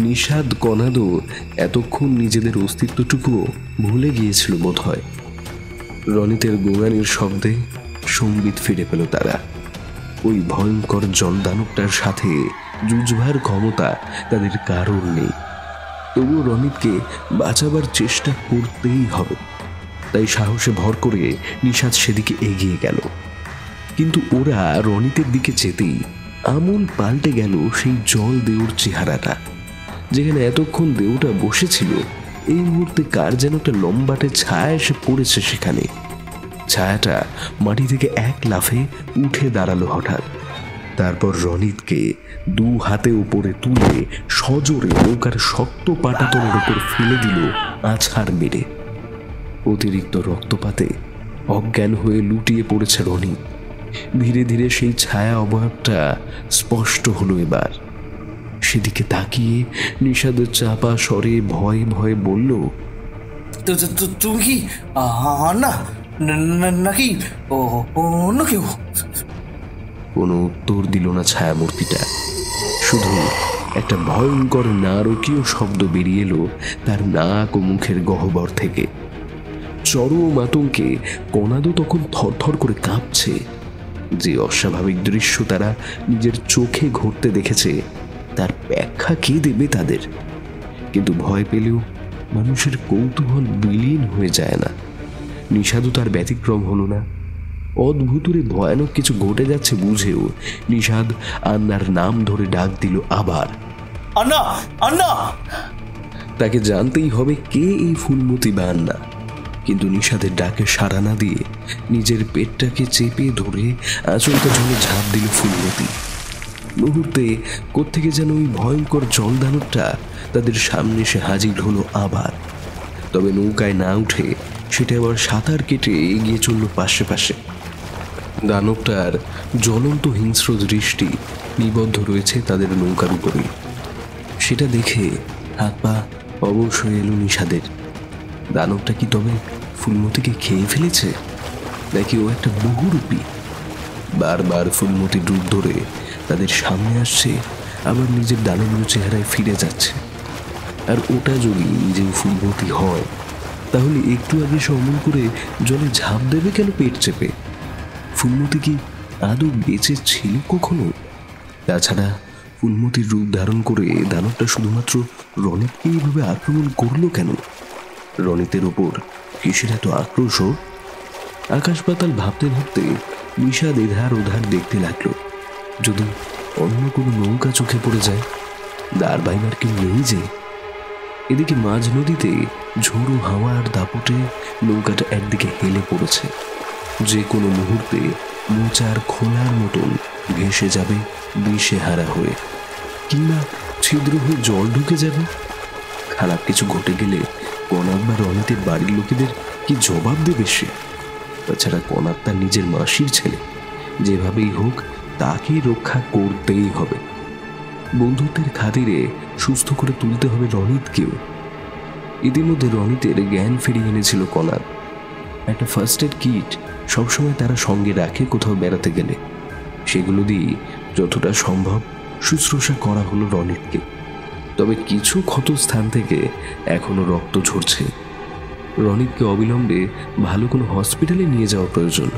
নিষাদ কনাদও এতক্ষণ নিজেদের অস্তিত্বটুকুও ভুলে গিয়েছিল বোধ হয়। রনিতের গোঙানির শব্দে সম্বিত ফিরে পেল তারা। ওই ভয়ঙ্কর জলদানবটার সাথে যুঝবার ক্ষমতা তাদের কারোর নেই। তবুও রনিতকে বাঁচাবার চেষ্টা করতেই হবে। তাই সাহসে ভর করে নিষাদ সেদিকে এগিয়ে গেল। কিন্তু ওরা রনিতের দিকে যেতেই আমূল পাল্টে গেল সেই জল দেওর চেহারাটা। যেখানে এতক্ষণ দেওটা বসেছিল, এই মুহূর্তে কার যেন একটা লম্বাটে ছায়া এসে পড়েছে সেখানে। ছায়াটা মাটি থেকে এক লাফে উঠে দাঁড়ালো হঠাৎ। তারপর রনিতকে দু হাতে উপরে তুলে সজোরে নৌকার শক্ত পাটাতনের উপর ফেলে দিল আছাড় মেরে। অতিরিক্ত রক্তপাতে অজ্ঞান হয়ে লুটিয়ে পড়েছে রনি। ধীরে ধীরে সেই ছায়া অবয়বটা স্পষ্ট হলো এবার। সেদিকে তাকিয়ে নিষাদের চাপা স্বরে ভয়ে ভয়ে বলল, তুমি কি না নাকি অন্য কেউ? কোনো উত্তর দিল না ছায়ামূর্তিটা। শুধু একটা ভয়ঙ্কর নারকীয় শব্দ বেরিয়ে এলো তার নাক ও মুখের গহ্বর থেকে। চরম আতঙ্কে কনাদও তখন থরথর করে কাঁপছে। যে অস্বাভাবিক দৃশ্য তারা নিজের চোখে ঘটতে দেখেছে তার ব্যাখ্যা কে দেবে তাদের? কিন্তু ভয় পেলেও মানুষের কৌতূহল বিলীন হয়ে যায় না। নিষাদও তার ব্যতিক্রম হলো না। অদ্ভুতুরে ভয়ানক কিছু ঘটে যাচ্ছে বুঝেও নিষাদ আন্নার নাম ধরে ডাক দিল আবার, আন্না আন্না। তাকে জানতেই হবে কে এই ফুলমতি বা আন্না। কিন্তু নিষাদের ডাকে সাড়া না দিয়ে নিজের পেটটাকে চেপে ধরে আচমকা জলে ঝাঁপ দিল ফুলমতি। মুহূর্তে কোত্থেকে যেন ওই ভয়ঙ্কর জলদানবটা তাদের সামনে এসে হাজির হলো আবার। তবে নৌকায় না উঠে সেটা আবার সাঁতার কেটে এগিয়ে চলল পাশে পাশে। দানবটার জ্বলন্ত হিংস্র দৃষ্টি নিবদ্ধ রয়েছে তাদের নৌকার উপরে। সেটা দেখে হাত পা অবশ হয়ে এলো নিষাদের। দানবটা কি তবে ফুলমতিকে খেয়ে ফেলেছে, নাকি ও একটা বহুরূপী? বারবার ফুলমতির রূপ ধরে তাদের সামনে আসছে, আবার নিজের দানবীয় চেহারায় ফিরে যাচ্ছে। আর ওটা যদি নিজেও ফুলমতি হয়, তাহলে একটু আগে সে অমন করে জলে ঝাঁপ দেবে কেন পেট চেপে? ফুলমতি কি আদৌ বেঁচে ছিল কখনো? তাছাড়া ফুলমতির রূপ ধারণ করে দানবটা শুধুমাত্র রনিতকে এইভাবে আক্রমণ করলো কেন? রনিতের ওপর কিসের এত আক্রোশ? আকাশ পাতাল ভাবতে ভাবতে নিষাদ এধার ওধার দেখতে লাগলো। যদি অন্য কোনো নৌকা চোখে পড়ে যায়, দাঁড় বাইবার কেউ নেই যে। এদিকে মাঝ নদীতে ঝোড়ো হাওয়ার দাপটে নৌকাটা একদিকে হেলে পড়েছে। যে কোনো মুহূর্তে মোচার খোলার মতন ভেসে যাবে দিশেহারা হয়ে, কিংবা ছিদ্র হয়ে জল ঢুকে যাবে। খারাপ কিছু ঘটে গেলে কনাদ বা রনিতের বাড়ির লোকেদের কি জবাব দেবে সে? তাছাড়া কনাদ তার নিজের মাসির ছেলে, যেভাবেই হোক তাকে রক্ষা করতেই হবে। বন্ধুত্বের খাতিরে সুস্থ করে তুলতে হবে রনিতকেও। ইতিমধ্যে রনিতের জ্ঞান ফিরিয়ে এনেছিল কনাদ। একটা ফার্স্ট এড কিট সবসময় তারা সঙ্গে রাখে কোথাও বেড়াতে গেলে। সেগুলো দিয়ে যতটা সম্ভব শুশ্রূষা করা হলো রনিতকে। তবে কিছু ক্ষত স্থান থেকে এখনো রক্ত ঝরছে। রনিতকে অবিলম্বে ভালো কোনো হসপিটালে নিয়ে যাওয়া প্রয়োজন।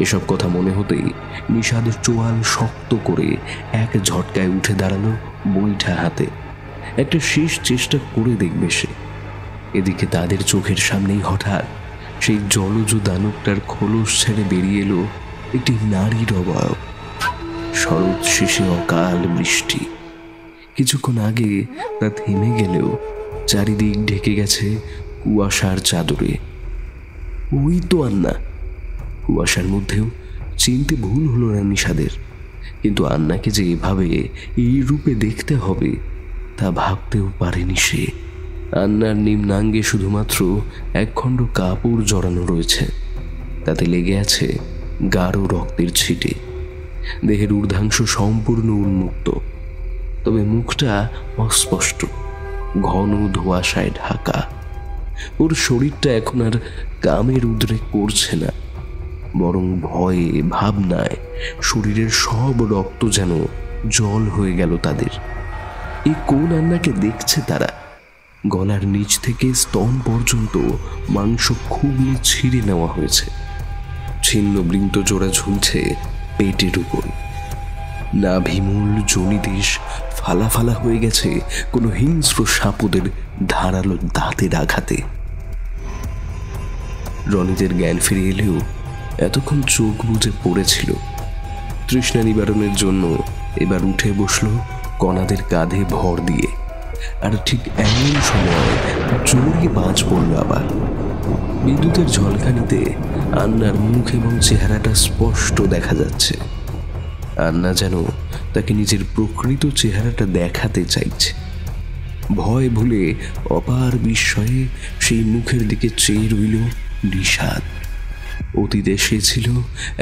এসব কথা মনে হতেই নিষাদ চোয়াল শক্ত করে এক ঝটকায় উঠে দাঁড়ালো বৈঠা হাতে। একটা শেষ চেষ্টা করে দেখবে সে। এদিকে তাদের চোখের সামনেই হঠাৎ সেই জলজ দানবটার খোলস ছেড়ে বেরিয়ে এলো একটি নারীর অবয়ব। শরৎ শেষে অকাল বৃষ্টি। কিছুক্ষণ আগে তা থেমে গেলেও চারিদিক ঢেকে গেছে কুয়াশার চাদরে। ওই তো আন্না। কুয়াশার মধ্যেও চিনতে ভুল হলো না নিশাদের, কিন্তু আন্নাকে যে এভাবে এই রূপে দেখতে হবে তা ভাবতেও পারেনি সে। আন্নার নিম্নাঙ্গে শুধুমাত্র একখণ্ড কাপড় জড়ানো রয়েছে, তাতে লেগে আছে গাঢ় রক্তের ছিটে। দেহের ঊর্ধ্বাংশ সম্পূর্ণ উন্মুক্ত, তবে মুখটা অস্পষ্ট, ঘন ধোঁয়াশায় ঢাকা। ওর শরীরটা এখন আর কামের উদ্রেক করছে না, বরং ভয়ে ভাবনায় শরীরের সব রক্ত যেন জল হয়ে গেল তাদের। এই কোন আন্নাকে দেখছে তারা? গলার নিচ থেকে স্তন পর্যন্ত মাংস খুবলে ছিঁড়ে নেওয়া হয়েছে, ছিন্ন বৃন্ত জোড়া ঝুলছে পেটের উপর। নাভিমূল জনিদেশ ফালা ফালা হয়ে গেছে কোনো হিংস্র সাপদের ধারালো দাঁতের আঘাতে। রনিদের জ্ঞান ফিরে এলেও এতক্ষণ চোখ বুজে পড়েছিল। তৃষ্ণা নিবারণের জন্য এবার উঠে বসল কণাদের কাঁধে ভর দিয়ে। আর ঠিক এমন সময় জোরে বাজ পড়ল আবার। বিদ্যুতের ঝলকানিতে আন্নার মুখ এবং চেহারাটা স্পষ্ট দেখা যাচ্ছে। আন্না যেন তাকে নিজের প্রকৃত চেহারাটা দেখাতে চাইছে। ভয় ভুলে অপার বিস্ময়ে সেই মুখের দিকে চেয়ে রইল নিষাদ। অতীতে সে ছিল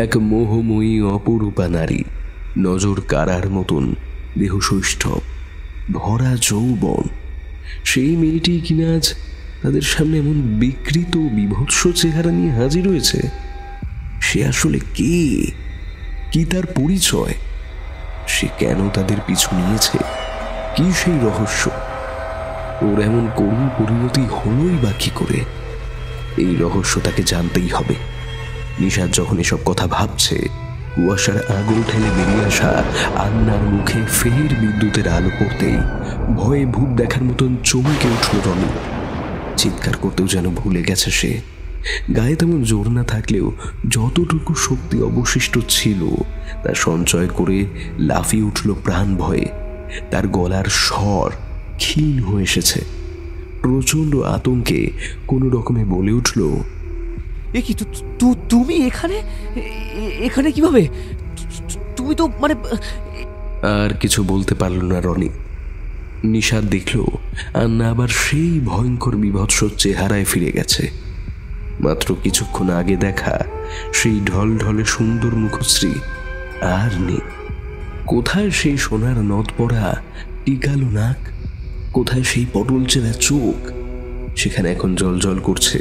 এক মোহময়ী অপরূপা নারী, নজর কাড়ার মতন দেহ সৌষ্ঠব, ভরা যৌবন। সেই মেয়েটি কিনা আজ তাদের সামনে এমন বিকৃত বিভৎস চেহারা নিয়ে হাজির হয়েছে। সে আসলে কে? কি তার পরিচয়? সে কেন তাদের পিছু নিয়েছে? কি সেই রহস্য? ওর এমন করুণ পরিণতি হলোই বা কি করে? এই রহস্য তাকে জানতেই হবে। নিশাদ যখন এসব কথা ভাবছে, কুয়াশার আগুন ঠেলে বেরিয়ে আসা আন্নার মুখে ফের বিদ্যুতের আলো পড়তেই ভয়ে ভূত দেখার মতন চমকে উঠল রনি। চিৎকার করতেও যেন ভুলে গেছে সে। গায়ে তেমন জোর না থাকলেও যতটুকু শক্তি অবশিষ্ট ছিল তা সঞ্চয় করে লাফিয়ে উঠল প্রাণ ভয়ে। তার গলার স্বর ক্ষীণ হয়ে এসেছে। প্রচন্ড আতঙ্কে কোনো রকমে বলে উঠল, এ কি তুমি এখানে? এখানে কিভাবে? তুমি তো মানে... আর কিছু বলতে পারল না রনি। নিশাদ দেখল আন্না আবার সেই ভয়ঙ্কর বিভৎস চেহারায় ফিরে গেছে। মাত্র কিছুক্ষণ আগে দেখা সেই ঢলঢলে সুন্দর মুখশ্রী আর নেই। কোথায় সেই সোনার নথ পরা টিকালো নাক? কোথায় সেই পটল চেনা চোখ? সেখানে এখন জলজল করছে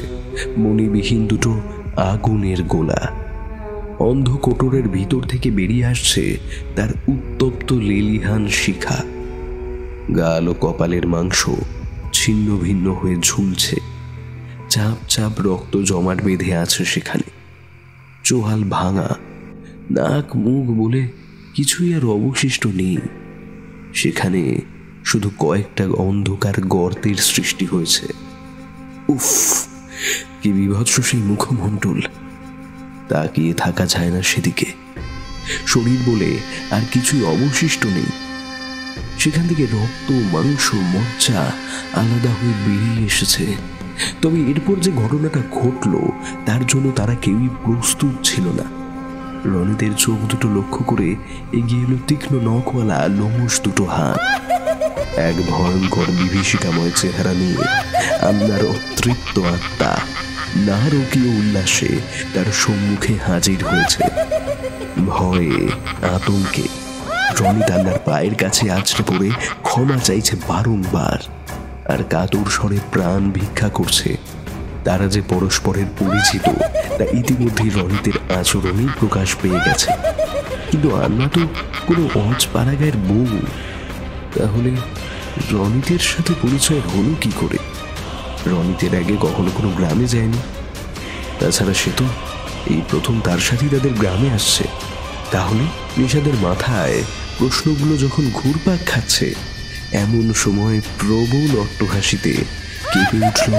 মণিবিহীন দুটো আগুনের গোলা। অন্ধ কোটরের ভিতর থেকে বেরিয়ে আসছে তার উত্তপ্ত লেলিহান শিখা। গাল ও কপালের মাংস ছিন্ন ভিন্ন হয়ে ঝুলছে, চাপ চাপ রক্ত জমাট বেঁধে আছে সেখানে। চোয়াল ভাঙা, নাক মুখ বলে কিছুই আর অবশিষ্ট নেই। সেখানে শুধু কয়েকটা অন্ধকার গর্তের সৃষ্টি হয়েছে। উফ, কি বিভৎস সেই মুখমণ্ডল! তাকিয়ে থাকা যায় না সেদিকে। শরীর বলে আর কিছুই অবশিষ্ট নেই। সেখান থেকে রক্ত, মাংস, মজ্জা আলাদা হয়ে বেরিয়ে এসেছে। তবে এরপর যে ঘটনাটা ঘটল তার জন্য তারা কেউই প্রস্তুত ছিল না। রনিদের চোখ দুটো লক্ষ্য করে এগিয়ে এলো তীক্ষ্ণ নখওয়ালা লোমশ দুটো হাত। এক ভয়ঙ্কর বিভীষিকাময় চেহারা নিয়ে আন্নার অতৃপ্ত আত্মা নারকীয় উল্লাসে তার সম্মুখে হাজির হয়েছে। ভয়ে আতঙ্কে রনি আন্নার পায়ের কাছে আছড়ে পড়ে ক্ষমা চাইছে বারংবার, আর কাতর স্বরে প্রাণ ভিক্ষা করছে। তারা যে পরস্পরের পরিচিত তা ইতিমধ্যেই রনিতের আচরণেই প্রকাশ পেয়ে গেছে। কিন্তু আন্না তো কোনো অজপাড়াগায়ের বউ। তাহলে রনিতের সাথে পরিচয় হলো কি করে? রনিতের আগে কখনো কোনো গ্রামে যায়নি। তাছাড়া সে তো এই প্রথম তার সাথেই তাদের গ্রামে আসছে। তাহলে নিশাদের মাথায় প্রশ্নগুলো যখন ঘুরপাক খাচ্ছে, এমন সময় প্রবল অট্টহাসিতে কেঁপে উঠল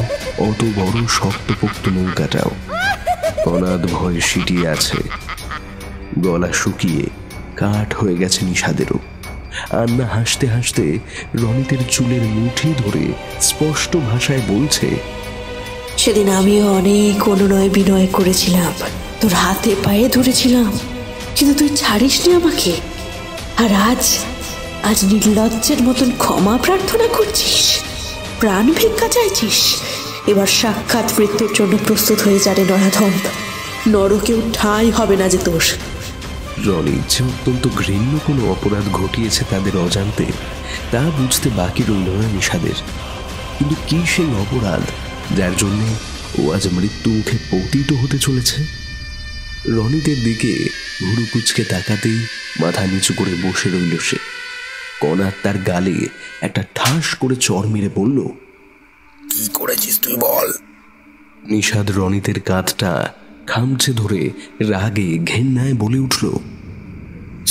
অত বড় শক্তপোক্ত নৌকাটাও। অনাথ ভয়ে সিটিয়ে আছে, গলা শুকিয়ে কাঠ হয়ে গেছে নিশাদেরও। আন্না হাসতে হাসতে রনিতের চুলের মুঠি ধরে স্পষ্ট ভাষায় বলছে, সেদিন আমিও অনেক অনুনয় বিনয় করেছিলাম, তোর হাতে পায়ে ধরেছিলাম, কিন্তু তুই ছাড়িসনি আমাকে। আর আজ আজ নির্লজ্জের মতন ক্ষমা প্রার্থনা করছিস, প্রাণ ভিক্ষা চাইছিস। এবার সাক্ষাৎ মৃত্যুর জন্য প্রস্তুত হয়ে যাবে নরাধম, নরকেও ঠাঁই হবে না যে তোর। রনি যে অত্যন্ত ঘৃণ্য কোনো অপরাধ ঘটিয়েছে তাদের অজান্তে, তা বুঝতে বাকি রইল না নিশাদের। কিন্তু কি সেই অপরাধ যার জন্য ও আজ মৃত্যু মুখে পতিত হতে চলেছে? রনিতের দিকে ভুরু কুচকে তাকাতেই মাথা নিচু করে বসে রইল সে। কনার তার গালে একটা ঠাস করে চড় মেরে বলল, কি করেছিস তুই বল? নিশাদ রনিতের কাঁধটা খামচে ধরে রাগে ঘেন্নায় বলে উঠল,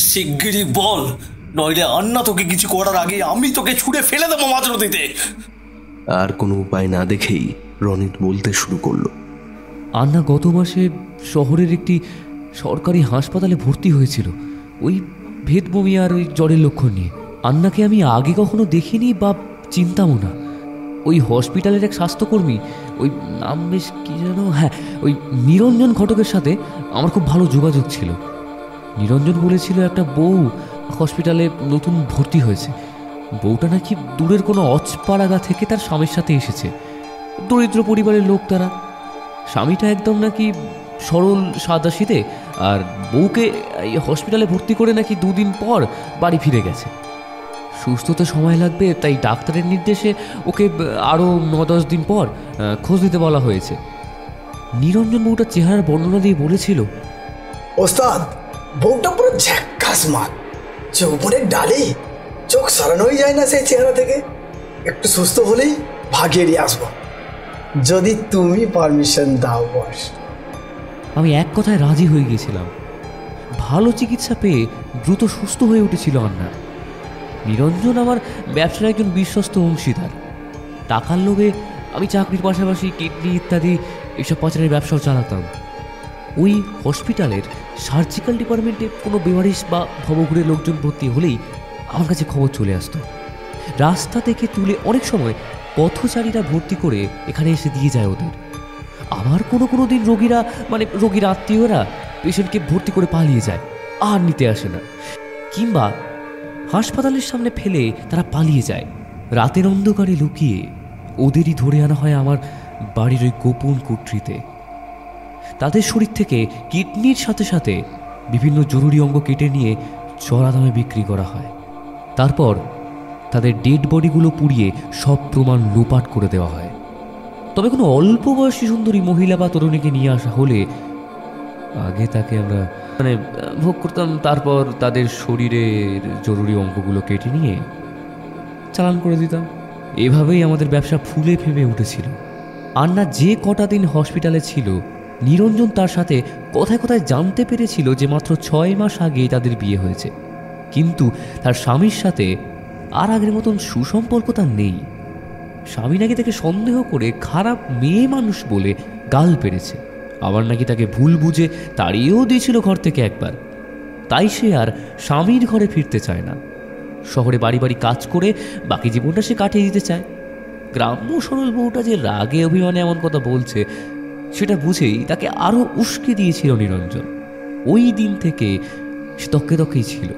শিগগিরই বল, নইলে আন্না তোকে কিছু করার আগে আমি তোকে ছুঁড়ে ফেলে দেবো মাঝ নদীতে। আর কোনো উপায় না দেখেই রনিত বলতে শুরু করলো, আন্না গত মাসে শহরের একটি সরকারি হাসপাতালে ভর্তি হয়েছিল, ওই ভেদবমি আর ওই জ্বরের লক্ষণ নিয়ে। আন্নাকে আমি আগে কখনো দেখিনি বা চিনতামও না। ওই হসপিটালের এক স্বাস্থ্যকর্মী, ওই নাম বেশ কী যেন, হ্যাঁ, ওই নিরঞ্জন ঘটকের সাথে আমার খুব ভালো যোগাযোগ ছিল। নিরঞ্জন বলেছিল একটা বউ হসপিটালে নতুন ভর্তি হয়েছে। বউটা নাকি দূরের কোনো অচপাড়াগা থেকে তার স্বামীর সাথে এসেছে। দরিদ্র পরিবারের লোক তারা। স্বামীটা একদম নাকি সরল সাদাসিধে, আর বউকে এই হসপিটালে ভর্তি করে নাকি 2 দিন পর বাড়ি ফিরে গেছে। সুস্থ হতে সময় লাগবে, তাই ডাক্তারের নির্দেশে ওকে আরও 9-10 দিন পর খোঁজ দিতে বলা হয়েছে। নিরঞ্জন বউটার চেহারার বর্ণনা দিয়ে বলেছিল, ওস্তাদ, বউটা পুরো ঝ্যাক্কাস মাল, যৌবনের ডালে চোখ সরানোই যায় না সেই চেহারা থেকে। একটু সুস্থ হলেই ভাগিয়ে দিয়ে আসবো, যদি তুমি পারমিশন দাও বস। আমি এক কথায় রাজি হয়ে গিয়েছিলাম। ভালো চিকিৎসা পেয়ে দ্রুত সুস্থ হয়ে উঠেছিল আন্না। নিরঞ্জন আমার ব্যবসার একজন বিশ্বস্ত অংশীদার। টাকার লোভে আমি চাকরির পাশাপাশি কিডনি ইত্যাদি এইসব পাচারের ব্যবসাও চালাতাম। ওই হসপিটালের সার্জিক্যাল ডিপার্টমেন্টে কোনো বেমারিস বা ভবঘুরে লোকজন ভর্তি হলেই আমার কাছে খবর চলে আসতো। রাস্তা থেকে তুলে অনেক সময় পথচারীরা ভর্তি করে এখানে এসে দিয়ে যায় ওদের। আবার কোনো দিন রোগীরা, মানে রোগীর আত্মীয়রা পেশেন্টকে ভর্তি করে পালিয়ে যায়, আর নিতে আসে না। কিংবা হাসপাতালের সামনে ফেলে তারা পালিয়ে যায়। রাতের অন্ধকারে লুকিয়ে ওদেরই ধরে আনা হয় আমার বাড়ির ওই গোপন কুঠরিতে। তাদের শরীর থেকে কিডনির সাথে সাথে বিভিন্ন জরুরি অঙ্গ কেটে নিয়ে চড়া দামে বিক্রি করা হয়। তারপর তাদের ডেড বডিগুলো পুড়িয়ে সব প্রমাণ লোপাট করে দেওয়া হয়। তবে কোনো অল্প বয়সী সুন্দরী মহিলা বা তরুণীকে নিয়ে আসা হলে আগে তাকে আমরা ভোগ করতাম, তারপর তাদের শরীরের জরুরি অঙ্গগুলো কেটে নিয়ে চালান করে দিতাম। এভাবেই আমাদের ব্যবসা ফুলে ফেপে উঠেছিল। আন্না যে কটা দিন হসপিটালে ছিল, নিরঞ্জন তার সাথে কথায় কথায় জানতে পেরেছিল যে মাত্র 6 মাস আগে তাদের বিয়ে হয়েছে। কিন্তু তার স্বামীর সাথে আর আগের মতন সুসম্পর্ক তার নেই। স্বামী নাকি তাকে সন্দেহ করে খারাপ মেয়ে মানুষ বলে গাল পেরেছে, আবার নাকি তাকে ভুল বুঝে তাড়িয়েও দিয়েছিল ঘর থেকে একবার। তাই সে আর স্বামীর ঘরে ফিরতে চায় না। শহরে বাড়ি বাড়ি কাজ করে বাকি জীবনটা সে কাটিয়ে দিতে চায়। গ্রাম্য সরল বউটা যে রাগে অভিমানে এমন কথা বলছে, সেটা বুঝেই তাকে আরও উস্কে দিয়েছিল নিরঞ্জন। ওই দিন থেকে সে তককে তকেই ছিল।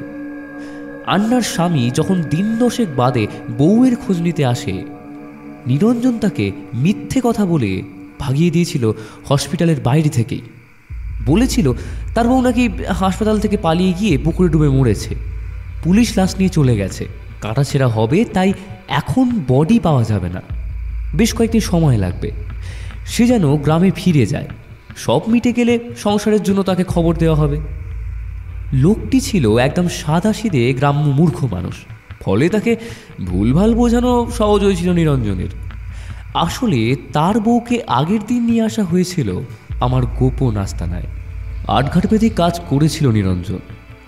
আন্নার স্বামী যখন দিন 10 বাদে বউয়ের খোঁজ নিতে আসে, নিরঞ্জন তাকে মিথ্যে কথা বলে ভাগিয়ে দিয়েছিল হসপিটালের বাইরে থেকেই। বলেছিল তার বউ নাকি হাসপাতাল থেকে পালিয়ে গিয়ে পুকুরে ডুবে মরেছে। পুলিশ লাশ নিয়ে চলে গেছে, কাটাছেঁড়া হবে, তাই এখন বডি পাওয়া যাবে না, বেশ কয়েকদিন সময় লাগবে। সে যেন গ্রামে ফিরে যায়, সব মিটে গেলে সংসারের জন্য তাকে খবর দেওয়া হবে। লোকটি ছিল একদম সাদাসিধে গ্রাম্য মূর্খ মানুষ, ফলে তাকে ভুলভাল বোঝানো সহজ হয়েছিল নিরঞ্জনের। আসলে তার বউকে আগের দিন নিয়ে আসা হয়েছিল আমার গোপন আস্তানায়। আটঘাট বেঁধে কাজ করেছিল নিরঞ্জন।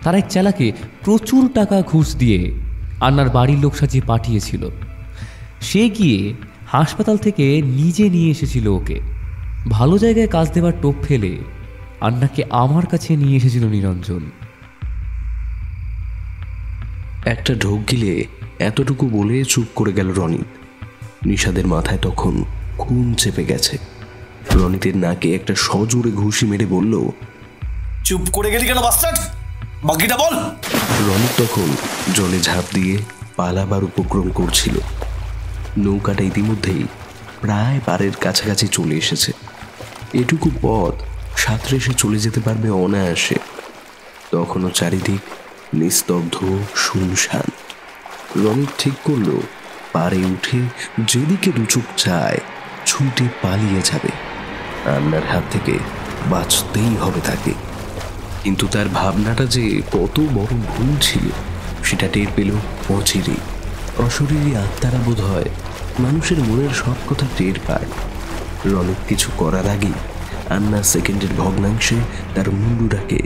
তার এক চেলাকে প্রচুর টাকা ঘুষ দিয়ে আন্নার বাড়ির লোক সাজিয়ে পাঠিয়েছিল। সে গিয়ে হাসপাতাল থেকে নিজে নিয়ে এসেছিল ওকে। ভালো জায়গায় কাজ দেওয়ার টোপ ফেলে আন্নাকে আমার কাছে নিয়ে এসেছিল নিরঞ্জন। একটা ঢোক গিলে এতটুকু বলে চুপ করে গেল রনিত। নিশাদের মাথায় তখন খুন চেপে গেছে। রনিতের নাকে একটা সজোরে ঘুষি মেরে বলল, চুপ করে গেলি কেন বাস্টার্ড? বাকিটা বল। রনিত তখন জলে ঝাঁপ দিয়ে পালাবার উপক্রম করছিল। নৌকাটা ইতিমধ্যেই প্রায় পাড়ের কাছাকাছি চলে এসেছে। এটুকু পথ সাঁতরে সে চলে যেতে পারবে অনায়াসে। তখনও চারিদিক নিস্তব্ধ শুনশান। রনিত ঠিক করল পাড়ে উঠে যেদিকে দুচোখ চায় ছুটে পালিয়ে যাবে। আন্নার হাত থেকে বাঁচতেই হবে তাকে। কিন্তু তার ভাবনাটা যে কত বড় ভুল ছিল সেটা টের পেল অচিরেই। অশরীরী আত্মারা বোধ হয় মানুষের মনের সব কথা টের পায়। রনিত কিছু করার আগেই আন্না সেকেন্ডের ভগ্নাংশে তার মুন্ডুটাকে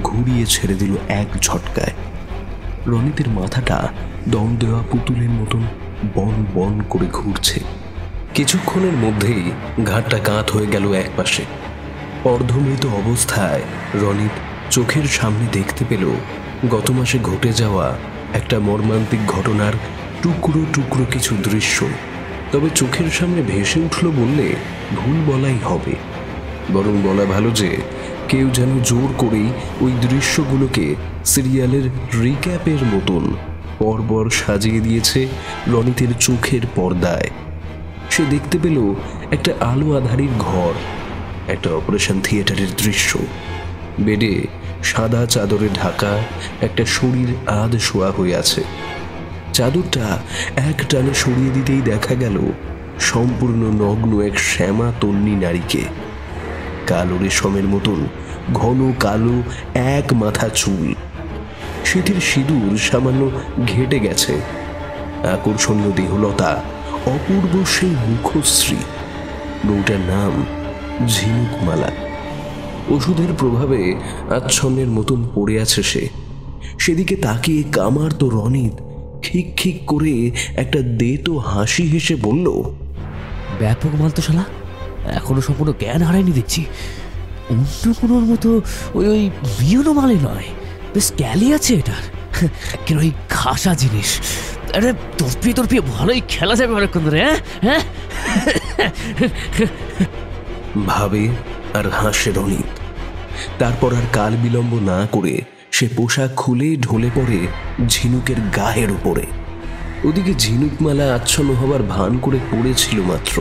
ঘুরিয়ে ছেড়ে দিল এক ঝটকায়। রনিতের মাথাটা দম দেওয়া পুতুলের মতন বন বন করে ঘুরছে। কিছুক্ষণের মধ্যেই ঘাটটা কাত হয়ে গেল একপাশে। অর্ধমৃত অবস্থায় রনিত চোখের সামনে দেখতে পেল গত মাসে ঘটে যাওয়া একটা মর্মান্তিক ঘটনার টুকরো টুকরো কিছু দৃশ্য। তবে চোখের সামনে ভেসে উঠল বললে ভুল বলাই হবে। বরং বলা ভালো যে কেউ যেন জোর করেই ওই দৃশ্যগুলোকে সিরিয়ালের রিক্যাপের মতন পরপর সাজিয়ে দিয়েছে রনিতের চোখের পর্দায়। সে দেখতে পেল একটা আলো আধারির ঘর, একটা অপারেশন থিয়েটারের দৃশ্য। বেডে সাদা চাদরে ঢাকা একটা শরীর আধ শোয়া হয়ে আছে। চাদরটা এক টানে সরিয়ে দিতেই দেখা গেল সম্পূর্ণ নগ্ন এক শ্যামা তন্নি নারীকে। কালো রেশমের মতন ঘন কালো এক মাথা চুল, সেটির সিঁদুর সামান্য ঘেটে গেছে। আকর্ষণীয় দেহলতা, অপূর্ব সেই মুখশ্রী। বউটার নাম ঝিনুকমালা। ওষুধের প্রভাবে আচ্ছন্নের মতন পড়ে আছে সে। সেদিকে তাকিয়ে কামার তো রনিত খিক খিক করে একটা দেতো হাসি হেসে বলল, ব্যাপক মাল তো শালা, এখনো সম্পূর্ণ জ্ঞান হারায়নি দেখছি। অন্য কোনোর মতো ওই ওই বিয়নো মালে নয়, বেশ ক্যালি আছে এটার। কেন ওই খাসা জিনিস, আরে তরপিয়ে তরপিয়ে ভালোই খেলা যাবে অনেকক্ষণ ধরে। হ্যাঁ ভাবে আর হাসে রনিত। তারপর আর কাল বিলম্ব না করে সে পোশাক খুলে ঢলে পড়ে ঝিনুকের গায়ের উপরে। ওদিকে ঝিনুকমালা আচ্ছন্ন হবার ভান করে পড়েছিল মাত্র।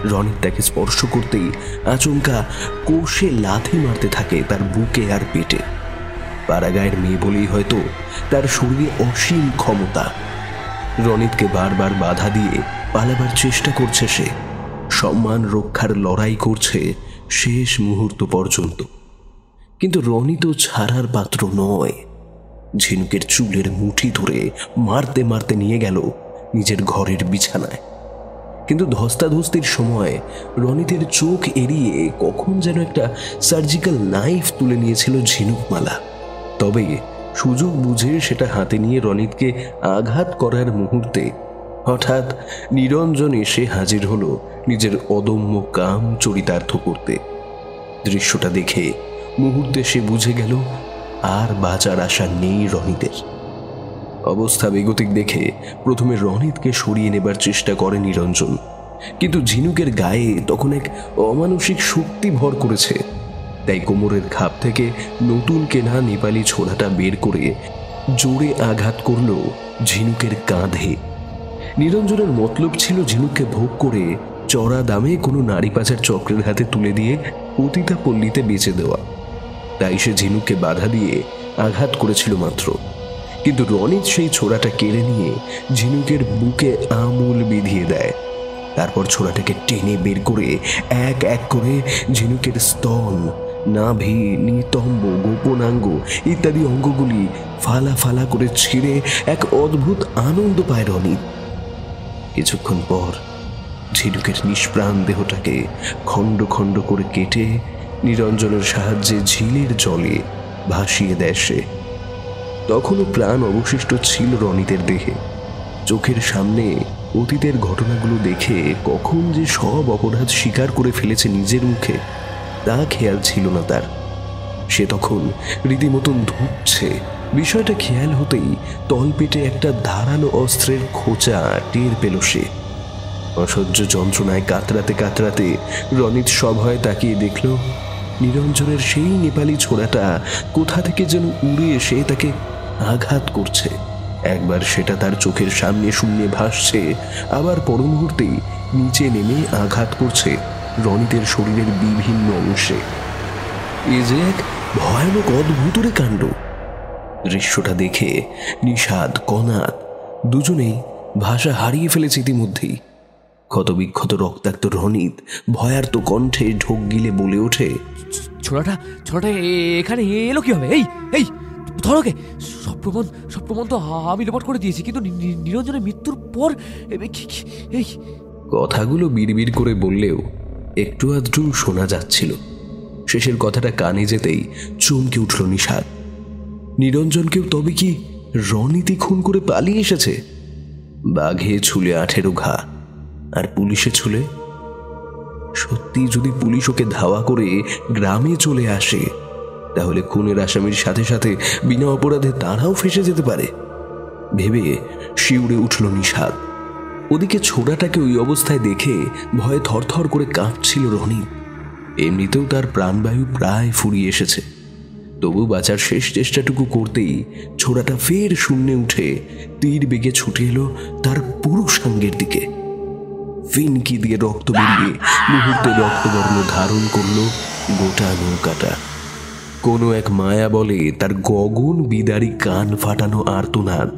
রনিত তাকে স্পর্শ করতেই আচমকা কোষে লাথি মারতে থাকে তার বুকে আর পেটে। পাড়াগাঁয়ের মেয়ে বলেই হয়তো তার শরীরে অসীম ক্ষমতা। রনিতকে বারবার বাধা দিয়ে পালাবার চেষ্টা করছে সে। সম্মান রক্ষার লড়াই করছে শেষ মুহূর্ত পর্যন্ত। কিন্তু রনিত ছাড়ার পাত্র নয়। ঝিনুকের চুলের মুঠি ধরে মারতে মারতে নিয়ে গেল নিজের ঘরের বিছানায়। কিন্তু ধস্তাধস্তির সময় রনিতের চোখ এড়িয়ে কখন যেন একটা সার্জিক্যাল নাইফ তুলে নিয়েছিল ঝিনুকমালা। তবে সুযোগ বুঝে সেটা হাতে নিয়ে রনিতকে আঘাত করার মুহূর্তে হঠাৎ নিরঞ্জন এসে হাজির হলো নিজের অদম্য কাম চরিতার্থ করতে। দৃশ্যটা দেখে মুহূর্তে সে বুঝে গেল আর বাঁচার আশা নেই রনিতের। অবস্থা বেগতিক দেখে প্রথমে রনিতকে সরিয়ে নেবার চেষ্টা করে নিরঞ্জন, কিন্তু ঝিনুকের গায়ে তখন এক অমানসিক শক্তি ভর করেছে। তাই কোমরের খাপ থেকে নতুন কেনা নেপালি ছোড়াটা বের করে জোরে আঘাত করল ঝিনুকের কাঁধে। নিরঞ্জনের মতলব ছিল ঝিনুককে ভোগ করে চড়া দামে কোনো নারী পাচার চক্রের হাতে তুলে দিয়ে পতিতা পল্লীতে বেচে দেওয়া। তাই সে ঝিনুককে বাধা দিয়ে আঘাত করেছিল মাত্র। কিন্তু রনিত সেই ছোড়াটা কেড়ে নিয়ে ঝিনুকের বুকে আমূল বিধিয়ে দেয়। তারপর ছোড়াটাকে টেনে বের করে এক এক করে ঝিনুকের স্তন, নাভি, নিতম্ব, গোপনাঙ্গ ইত্যাদি অঙ্গগুলি ফালা ফালা করে ছিঁড়ে এক অদ্ভুত আনন্দ পায় রনিত। কিছুক্ষণ পর ঝিনুকের নিষ্প্রাণ দেহটাকে খণ্ড খণ্ড করে কেটে নিরঞ্জনের সাহায্যে ঝিলের জলে ভাসিয়ে দেয় সে। তখনও প্রাণ অবশিষ্ট ছিল রনিতের দেহে। চোখের সামনে অতীতের ঘটনাগুলো দেখে কখন যে সব অপরাধ স্বীকার করে ফেলেছে নিজের মুখে তা খেয়াল ছিল না তার। সে তখন রীতিমতন ধুঁকছে বিষয়টা খেয়াল হতেই তলপেটে একটা ধারালো অস্ত্রের খোঁচা টের পেল সে। অসহ্য যন্ত্রণায় কাতরাতে কাতরাতে রনিত সভয়ে তাকিয়ে দেখল নিরঞ্জনের সেই নেপালি ছোড়াটা কোথা থেকে যেন উড়ে এসে তাকে আঘাত করছে। একবার সেটা তার চোখের সামনে শূন্যে ভাসছে, আবার পর মুহূর্তেই নিচে নেমে আঘাত করছে রনিতের শরীরের বিভিন্ন অংশে। এ যে এক ভয়ানক অদ্ভুতরে কাণ্ড। দৃশ্যটা দেখে নিষাদ, কনাদ দুজনেই ভাষা হারিয়ে ফেলেছে ইতিমধ্যেই। ক্ষতবিক্ষত রক্তাক্ত রনিত ভয়ার্ত কণ্ঠে ঢোক গিলে বলে ওঠে, ছোড়াটা এখানে এলো কি হবে? এই এই ধরোকে, সব প্রমাণ তো আমি লোপাট করে দিয়েছি, কিন্তু নিরঞ্জনের মৃত্যুর পর এই কথাগুলো বিড়বিড় করে বললেও একটু আধটু শোনা যাচ্ছিল। শেষের কথাটা কানে যেতেই চমকে উঠল নিষাদ। নিরঞ্জনকেও তবে কি রনিতই খুন করে পালিয়ে এসেছে? বাঘে ছুলে 18 ঘা, আর পুলিশে ছুলে? সত্যি যদি পুলিশ ওকে ধাওয়া করে গ্রামে চলে আসে, তাহলে খুনের আসামির সাথে সাথে বিনা অপরাধে তারাও ফেসে যেতে পারে। ভেবে শিউরে উঠল নিষাদ। ওদিকে ছোড়াটাকে ওই অবস্থায় দেখে ভয়ে থরথর করে কাঁপছিল রনিত। এমনিতেও তার প্রাণবায়ু প্রায় ফুরিয়ে এসেছে। তবু বাঁচার শেষ চেষ্টাটুকু করতেই ছোড়াটা ফের শূন্যে উঠে তীর বেগে ছুটে এলো তার পুরুষাঙ্গের দিকে। ফিনকি দিয়ে রক্ত বেরিয়ে মুহূর্তে রক্তবর্ণ ধারণ করল গোটা নৌকাটা। কোনো এক মায়া বলে তার গগন বিদারী কান ফাটানো আর্তনাদ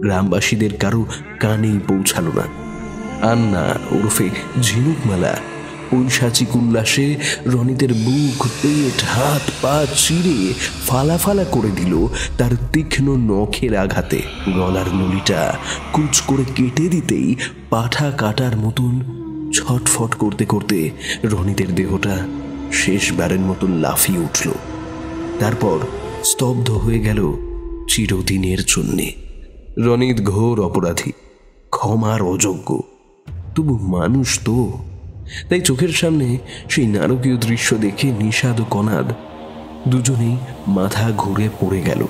গ্রামবাসীদের কারো কানেই পৌঁছালো না। আন্না ওরফে ঝিনুকমালা ঐশাচিক উল্লাসে রনিতের বুক, পেট, হাত পা চিরে ফালা ফালা করে দিল তার তীক্ষ্ণ নখের আঘাতে। গলার নলিটা কুচ করে কেটে দিতেই পাঠা কাটার মতন ছটফট করতে করতে রনিতের দেহটা শেষবারের মতন লাফিয়ে উঠল। তারপর স্তব্ধ হয়ে গেল চিরদিনের জন্যে। রনিত ঘোর অপরাধী, ক্ষমার অযোগ্য, তবু মানুষ তো। তাই চোখের সামনে সেই নারকীয় দৃশ্য দেখে নিষাদ ও কনাদ দুজনেই মাথা ঘুরে পড়ে গেল।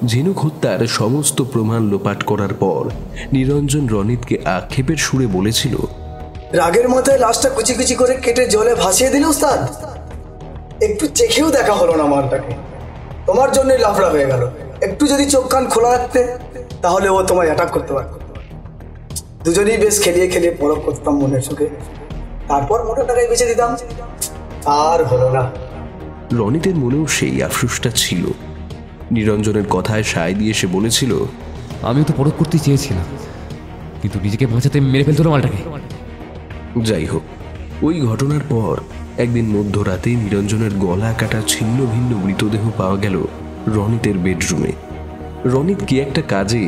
ঝিনুক হত্যার সমস্ত প্রমাণ লোপাট করার পর নিরঞ্জন রনিতকে আক্ষেপের সুরে বলেছিল, রাগের মাথায় লাশটা কুচি কুচি করে কেটে জলে ভাসিয়ে দিল উস্তাদ। একটু চেখেও দেখা হলো না মালটাকে। তোমার জন্যই লাফড়া হয়ে গেল। একটু যদি চোখ কান খোলা রাখতে, তাহলে ও তোমায় অ্যাটাক করতে পারত। দুজনেই বেশ খেলিয়ে খেলিয়ে পরখ করতাম মনের সুখে, তারপর মোটা টাকায় বেঁচে দিতাম। আর হলো না। রনিতের মনেও সেই আফসোসটা ছিল। নিরঞ্জনের কথায় সায় দিয়ে সে বলেছিল, আমিও তো পরখ করতে চেয়েছিলাম, কিন্তু নিজেকে বাঁচাতে মেরে ফেলতো না মালটাকে। যাই হোক, ওই ঘটনার পর একদিন মধ্যরাতে নিরঞ্জনের গলা কাটা ছিন্ন ভিন্ন মৃতদেহ পাওয়া গেল রনিতের বেডরুমে। রনিত কি একটা কাজে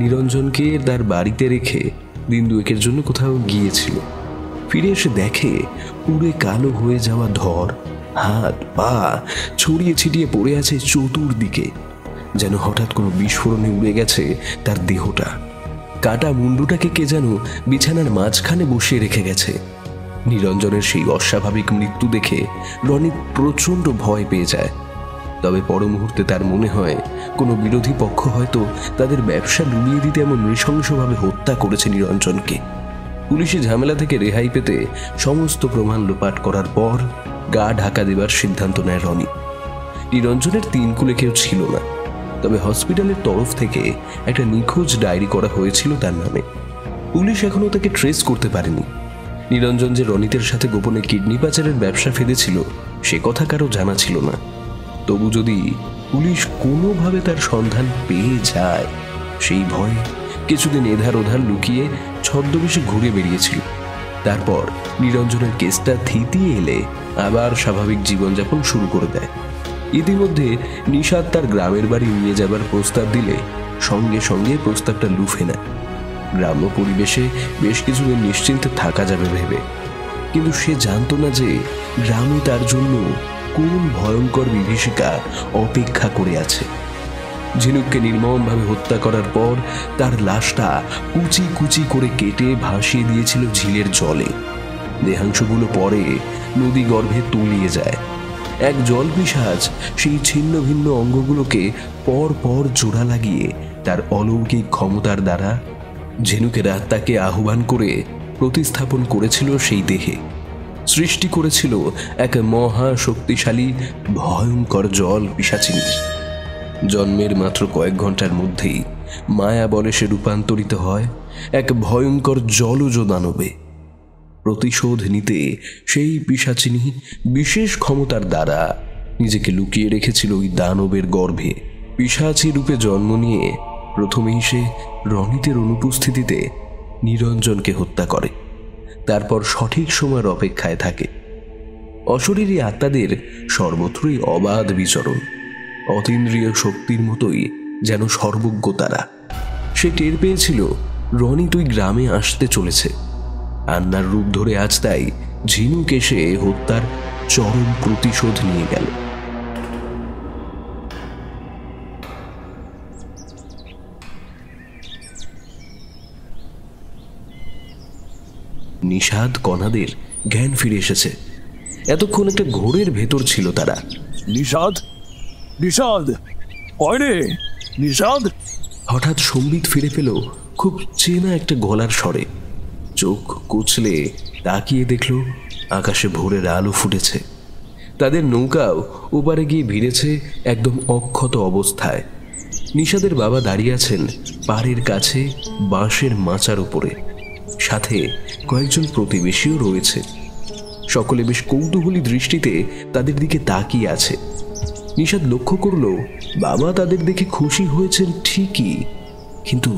নিরঞ্জনকে তার বাড়িতে রেখে দিন দুয়েকের জন্য কোথাও গিয়েছিল। ফিরে এসে দেখে পুড়ে কালো হয়ে যাওয়া ধর, হাত পা ছড়িয়ে ছিটিয়ে পড়ে আছে চতুর্দিকে, যেন হঠাৎ কোনো বিস্ফোরণে উড়ে গেছে তার দেহটা। কাটা মুন্ডুটাকে কে যেন বিছানার মাঝখানে বসিয়ে রেখে গেছে। নিরঞ্জনের সেই অস্বাভাবিক মৃত্যু দেখে রনিত প্রচণ্ড ভয় পেয়ে যায়। তবে পর মুহূর্তে তার মনে হয় কোনো বিরোধী পক্ষ হয়তো তাদের ব্যবসা ডুবিয়ে দিতে এমন নৃশংসভাবে হত্যা করেছে নিরঞ্জনকে। পুলিশি ঝামেলা থেকে রেহাই পেতে সমস্ত প্রমাণ লোপাট করার পর গা ঢাকা দেবার সিদ্ধান্ত নেয় রনিত। নিরঞ্জনের 3 কুলে কেউ ছিল না, তবে হসপিটালের তরফ থেকে একটা নিখোঁজ ডায়েরি করা হয়েছিল তার নামে। পুলিশ এখনো তাকে ট্রেস করতে পারেনি। নিরঞ্জন যে রনিতের সাথে গোপনে কিডনি পাচারের ব্যবসা ফেলেছিল সে কথা কারো জানা ছিল না। তবু যদি পুলিশ কোনোভাবে তার সন্ধান পেয়ে যায়, সেই ভয়ে কিছুদিন এধার ওধার লুকিয়ে ছদ্মবেশে ঘুরে বেরিয়েছিল। তারপর নিরঞ্জনের কেসটা থিতিয়ে এলে আবার স্বাভাবিক জীবনযাপন শুরু করে দেয়। ইতিমধ্যে নিষাদ তার গ্রামের বাড়ি নিয়ে যাবার প্রস্তাব দিলে সঙ্গে সঙ্গে প্রস্তাবটা লুফে নেয়। গ্রাম্য পরিবেশে বেশ কিছুদিন নিশ্চিন্তে থাকা যাবে ভেবে, কিন্তু সে জানত না যে গ্রামে তার জন্য কোন ভয়ঙ্কর বিভীষিকা অপেক্ষা করে আছে। ঝিনুককে নির্মমভাবে হত্যা করার পর তার লাশটা কুচি কুচি করে কেটে ভাসিয়ে দিয়েছিল ঝিলের জলে। দেহাংশগুলো পরে নদী গর্ভে তলিয়ে যায়। এক জল পিশাচ সেই ছিন্ন ভিন্ন অঙ্গগুলোকে পর পর জোড়া লাগিয়ে তার অলৌকিক ক্ষমতার দ্বারা ঝিনুকের আত্মাকে আহ্বান করে প্রতিস্থাপন করেছিল সেই দেহে। সৃষ্টি করেছিল এক মহা শক্তিশালী ভয়ঙ্কর জল পিশাচিনী। জন্মের মাত্র কয়েক ঘন্টার মধ্যেই মায়া বলে সে রূপান্তরিত হয় এক ভয়ঙ্কর জলজ দানবে। প্রতিশোধ নিতে সেই পিশাচিনী বিশেষ ক্ষমতার দ্বারা নিজেকে লুকিয়ে রেখেছিল ওই দানবের গর্ভে। পিশাচী রূপে জন্ম নিয়ে প্রথমেই সে রনিতের অনুপস্থিতিতে নিরঞ্জনকে হত্যা করে, তারপর সঠিক সময়ের অপেক্ষায় থাকে। অশরীরী আত্মাদের সর্বত্রই অবাধ বিচরণ, অতীন্দ্রিয় শক্তির মতোই যেন সর্বজ্ঞ তারা। সে টের পেয়েছিল রনিত ওই গ্রামে আসতে চলেছে। আন্নার রূপ ধরে আজ তাই ঝিনুক এসে হত্যার চরম প্রতিশোধ নিয়ে গেল। নিষাদ কণাদের জ্ঞান ফিরে এসেছে। এতক্ষণ একটা ঘোরের ভেতর ছিল তারা। নিষাদ, নিষাদ, কয় রে নিষাদ? হঠাৎ সম্বিত ফিরে পেল খুব চেনা একটা গলার স্বরে। চোখ কুচলে তাকিয়ে দেখল আকাশে ভোরের আলো ফুটেছে। তাদের নৌকাও ওপারে গিয়ে ভিড়েছে একদম অক্ষত অবস্থায়। নিষাদের বাবা দাঁড়িয়ে আছেন পাড়ের কাছে বাঁশের মাচার উপরে, সাথে কয়েকজন প্রতিবেশীও রয়েছে। সকলে বেশ কৌতূহলী দৃষ্টিতে তাদের দিকে তাকিয়ে আছে। নিষাদ লক্ষ্য করল বাবা তাদের দেখে খুশি হয়েছেন ঠিকই, কিন্তু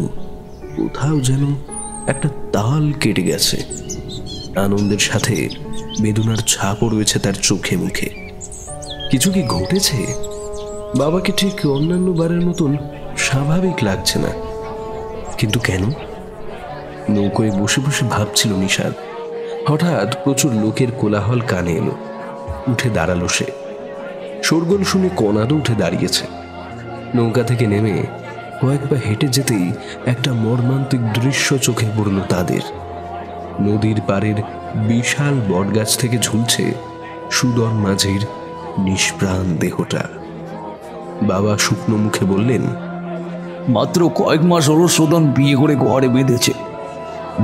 কোথাও যেন একটা তাল কেটে গেছে। আনন্দের সাথে বেদনার ছাপও রয়েছে তার চোখে মুখে। কিছু কি ঘটেছে? বাবাকে ঠিক অন্যান্য বারের মতন স্বাভাবিক লাগছে না, কিন্তু কেন? নৌকোয় বসে বসে ভাবছিল নিষাদ। হঠাৎ প্রচুর লোকের কোলাহল কানে এলো। উঠে দাঁড়ালো সে। শোরগোল শুনে কণাদও উঠে দাঁড়িয়েছে। নৌকা থেকে নেমে কয়েকবার হেঁটে যেতেই একটা মর্মান্তিক দৃশ্য চোখে পড়ল তাদের। নদীর পাড়ের বিশাল বটগাছ থেকে ঝুলছে সুদন মাঝির নিষ্প্রাণ দেহটা। বাবা শুকনো মুখে বললেন, মাত্র কয়েক মাস হলো সুদন বিয়ে করে ঘরে বেঁধেছে।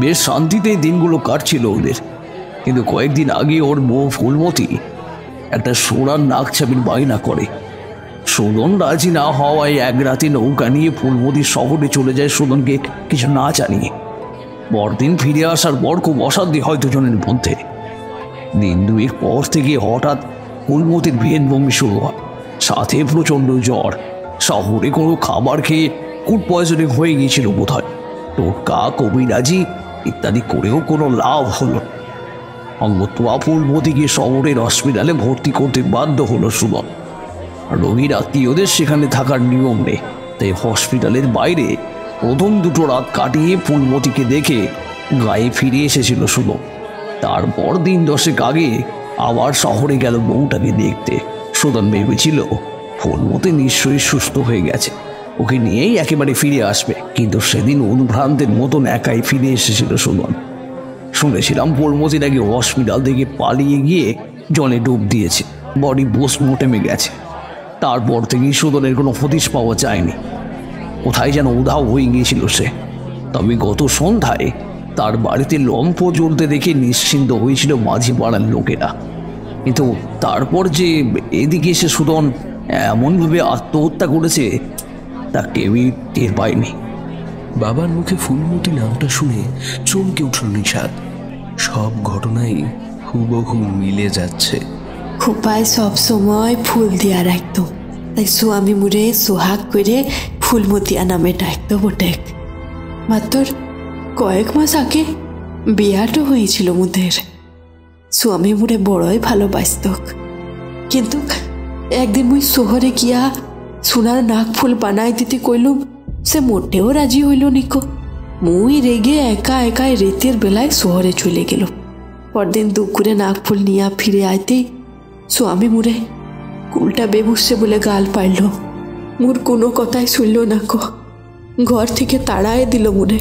বেশ শান্তিতেই দিনগুলো কাটছিল ওদের, কিন্তু কয়েকদিন আগে ওর বউ ফুলমতি একটা সোনার নাকছাবির বায়না করে। সুদন রাজি না হওয়ায় এক রাতে নৌকা নিয়ে ফুলমতি শহরে চলে যায় সুদনকে কিছু না জানিয়ে। পরদিন ফিরে আসার পর খুব অশান্তি হয় দুজনের মধ্যে। দিন দুয়েক পর থেকে হঠাৎ ফুলমতির ভেদ বমি শুরু হয়, সাথে প্রচণ্ড জ্বর। শহরে কোনো খাবার খেয়ে ফুড পয়জনিং হয়ে গিয়েছিল বোধ হয়। টোটকা, কবিরাজি ইত্যাদি করেও কোনো লাভ হলো। অঙ্গতুয়া ফুলমতিকে শহরের হসপিটালে ভর্তি করতে বাধ্য হলো সুদন। রোগীর আত্মীয়দের সেখানে থাকার নিয়ম নেই, তাই হসপিটালের বাইরে প্রথম দুটো রাত কাটিয়ে ফুলমতিকে দেখে গায়ে ফিরে এসেছিল সুদন। তারপর দিন 10 আগে আবার শহরে গেল বউটাকে দেখতে। সুদন ভেবেছিল ফুলমতি নিশ্চয়ই সুস্থ হয়ে গেছে, ওকে নিয়েই একেবারে ফিরে আসবে। কিন্তু সেদিন উদ্ভ্রান্তের মতন একাই ফিরে এসেছিল সুদন। শুনেছিলাম ফুলমতি নাকি হসপিটাল থেকে পালিয়ে গিয়ে জলে ডুব দিয়েছে, বডি পোস্টমর্টেমে গেছে। তারপর থেকেই সুদনের কোনো হদিশ পাওয়া যায়নি। কোথায় যেন উধাও হয়ে গিয়েছিল সে। তবে গত সন্ধ্যায় তার বাড়িতে লম্ফ জ্বলতে দেখে নিশ্চিন্ত হয়েছিল মাঝি পাড়ার লোকেরা, কিন্তু তারপর যে এদিকে এসে সুদন এমনভাবে আত্মহত্যা করেছে তা কেউই টের পায়নি। বাবার মুখে ফুলমতি নামটা শুনে চমকে উঠল নিষাদ। সব ঘটনাই হুবহু মিলে যাচ্ছে। খোপায় সব সময় ফুল দিয়া রাখতো, তাই স্বামী মুরে সোহাগ করে ফুলমতিয়া নামে ডাকতো বটে। মাত্র কয়েক মাস আগে বিয়াটো হয়েছিল মুদের। স্বামী মুরে বড়ই ভালোবাসত, কিন্তু একদিন মুই শহরে গিয়া সোনার নাক ফুল বানাই দিতে কইলুম, সে মোটেও রাজি হইল নিকো। মুই রেগে একা একাই রেতের বেলায় শহরে চলে গেল। পরদিন দুপুরে নাক ফুল নিয়া ফিরে আইতেই স্বামী মুরে কুলটা বেবুসছে বলে গাল পাইল। মুর কোনো কথাই শুনল না কো, ঘর থেকে তাড়ায় দিল মুরে।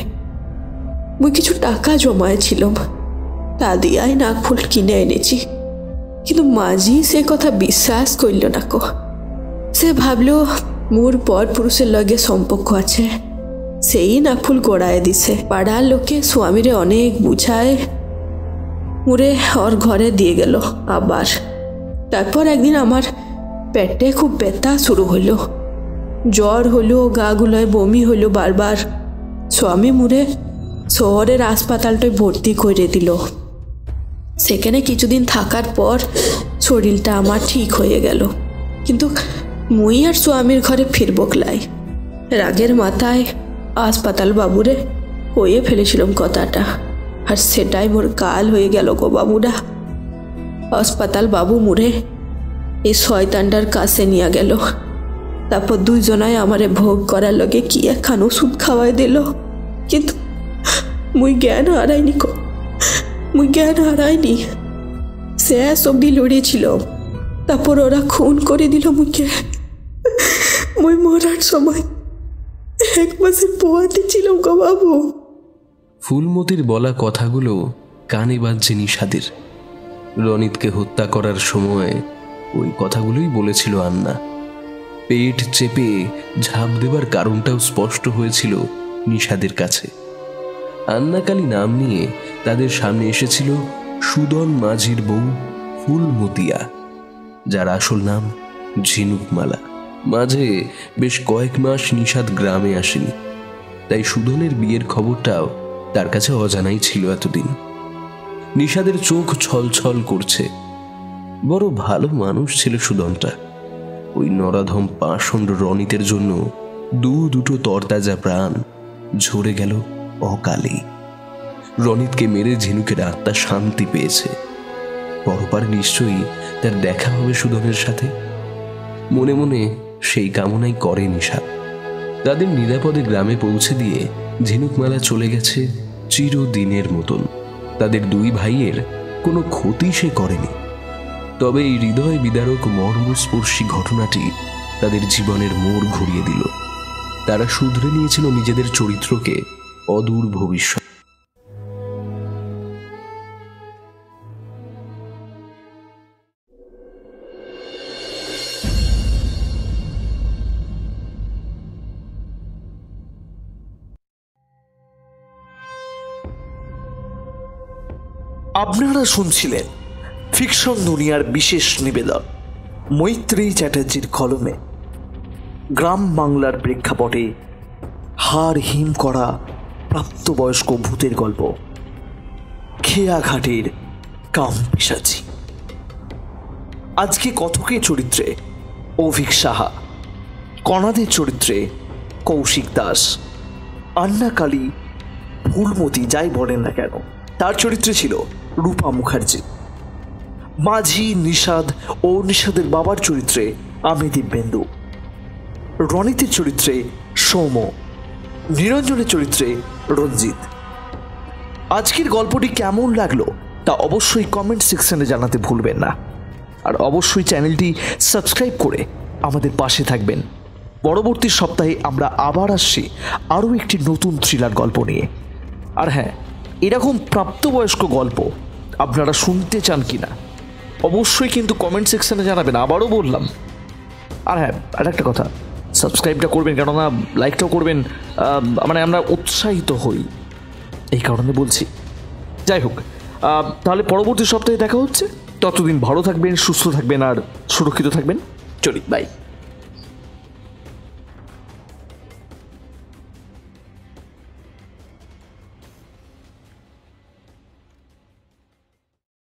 মুই কিছু টাকা জমায়েছিলাম, তা দিয়াই নাক ফুল কিনে এনেছি। কিন্তু মাঝি সে কথা বিশ্বাস করল না কো। সে ভাবল মোর পর পুরুষের লগে সম্পর্ক আছে, সেই না ফুল গোড়ায় দিছে। পাড়ার লোকে স্বামীরে অনেক বুঝায় মুরে ওর ঘরে দিয়ে গেল আবার। তারপর একদিন আমার পেটে খুব ব্যথা শুরু হলো, জ্বর হলো, গা গুলোয় বমি হলো বারবার। স্বামী মুরে শহরের হাসপাতালটায় ভর্তি করে দিল। সেখানে কিছুদিন থাকার পর শরীরটা আমার ঠিক হয়ে গেল। কিন্তু মুই আর স্বামীর ঘরে ফিরব ক্লাই। রাগের মাথায় হাসপাতাল বাবুরে কয়ে ফেলেছিলাম কথাটা, আর সেটাই মোর কাল হয়ে গেল গো বাবুরা। হাসপাতাল বাবু মুরে এই শয়তানটার কাছে নিয়ে গেল। তারপর দুইজনায় আমারে ভোগ করার লগে কি একখান ওষুধ খাওয়াই দিল। কিন্তু মুই জ্ঞান হারাইনি গো, মুই জ্ঞান হারাইনি। শেষ অব্দি লড়েছিল, তারপর ওরা খুন করে দিল মুখে। মুই মরার সময় 1 মাসের পোয়াতে ছিলাম গো বাবু। ফুলমতির বলা কথাগুলো কানে বাজছে নিশাদের। রনিতকে হত্যা করার সময় ওই কথাগুলোই বলেছিল আন্না। পেট চেপে ঝাঁপ দেবার কারণটাও স্পষ্ট হয়েছিল নিশাদের কাছে। আন্নাকালী নাম নিয়ে তাদের সামনে এসেছিল সুদন মাঝির বউ ফুলমতিয়া, যার আসল নাম ঝিনুকমালা। মাঝে বেশ কয়েক মাস নিশাদ গ্রামে আসেনি, তাই সুদনের বিয়ের খবরটাও তার কাছে অজানাই ছিল এতদিন। নিশাদের চোখ ছলছল করছে। বড় ভালো মানুষ ছিল সুদনটা। ওই নরাধম পাষণ্ড রনিতের জন্য দুটো তরতাজা প্রাণ ঝরে গেল অকালেই। রনিতকে মেরে ঝিনুকের আত্মা শান্তি পেয়েছে। পরপারে নিশ্চয়ই তার দেখা হবে সুদনের সাথে। মনে মনে সেই কামনাই করে নিশাদ। তাদের নিরাপদে গ্রামে পৌঁছে দিয়ে ঝিনুকমালা চলে গেছে চিরদিনের মতন। তাদের 2 ভাইয়ের কোনো ক্ষতি সে করেনি। তবে এই হৃদয় বিদারক মর্মস্পর্শী ঘটনাটি তাদের জীবনের মোড় ঘুরিয়ে দিল। তারা শুধরে নিয়েছিল নিজেদের চরিত্রকে অদূর ভবিষ্যৎ। আপনারা শুনছিলেন ফিকশন দুনিয়ার বিশেষ নিবেদন মৈত্রেয়ী চ্যাটার্জির কলমে গ্রাম বাংলার প্রেক্ষাপটে হাড় হিম করা প্রাপ্তবয়স্ক ভূতের গল্প খেয়াঘাটের কাম পিশাচি। আজকে কথকের চরিত্রে অভিক সাহা, কণাদের চরিত্রে কৌশিক দাস, আন্নাকালী, ফুলমতি যাই বলেন না কেন তার চরিত্রে ছিল রূপা মুখার্জি। মাঝি নিষাদ ও নিষাদের বাবার চরিত্রে আমি দিব্যেন্দু, রনিতের চরিত্রে সৌম, নিরঞ্জনের চরিত্রে রঞ্জিত। আজকের গল্পটি কেমন লাগলো তা অবশ্যই কমেন্ট সেকশনে জানাতে ভুলবেন না। আর অবশ্যই চ্যানেলটি সাবস্ক্রাইব করে আমাদের পাশে থাকবেন। পরবর্তী সপ্তাহে আমরা আবার আসছি আরও একটি নতুন থ্রিলার গল্প নিয়ে। আর হ্যাঁ, এরকম প্রাপ্তবয়স্ক গল্প আপনারা শুনতে চান কিনা অবশ্যই কিন্তু কমেন্ট সেকশনে জানাবেন, আবারও বললাম। আর হ্যাঁ, আর একটা কথা, সাবস্ক্রাইবটা করবেন, কেননা লাইকটাও করবেন, মানে আমরা উৎসাহিত হই এই কারণে বলছি। যাই হোক, তাহলে পরবর্তী সপ্তাহে দেখা হচ্ছে। ততদিন ভালো থাকবেন, সুস্থ থাকবেন আর সুরক্ষিত থাকবেন। চলি, বাই।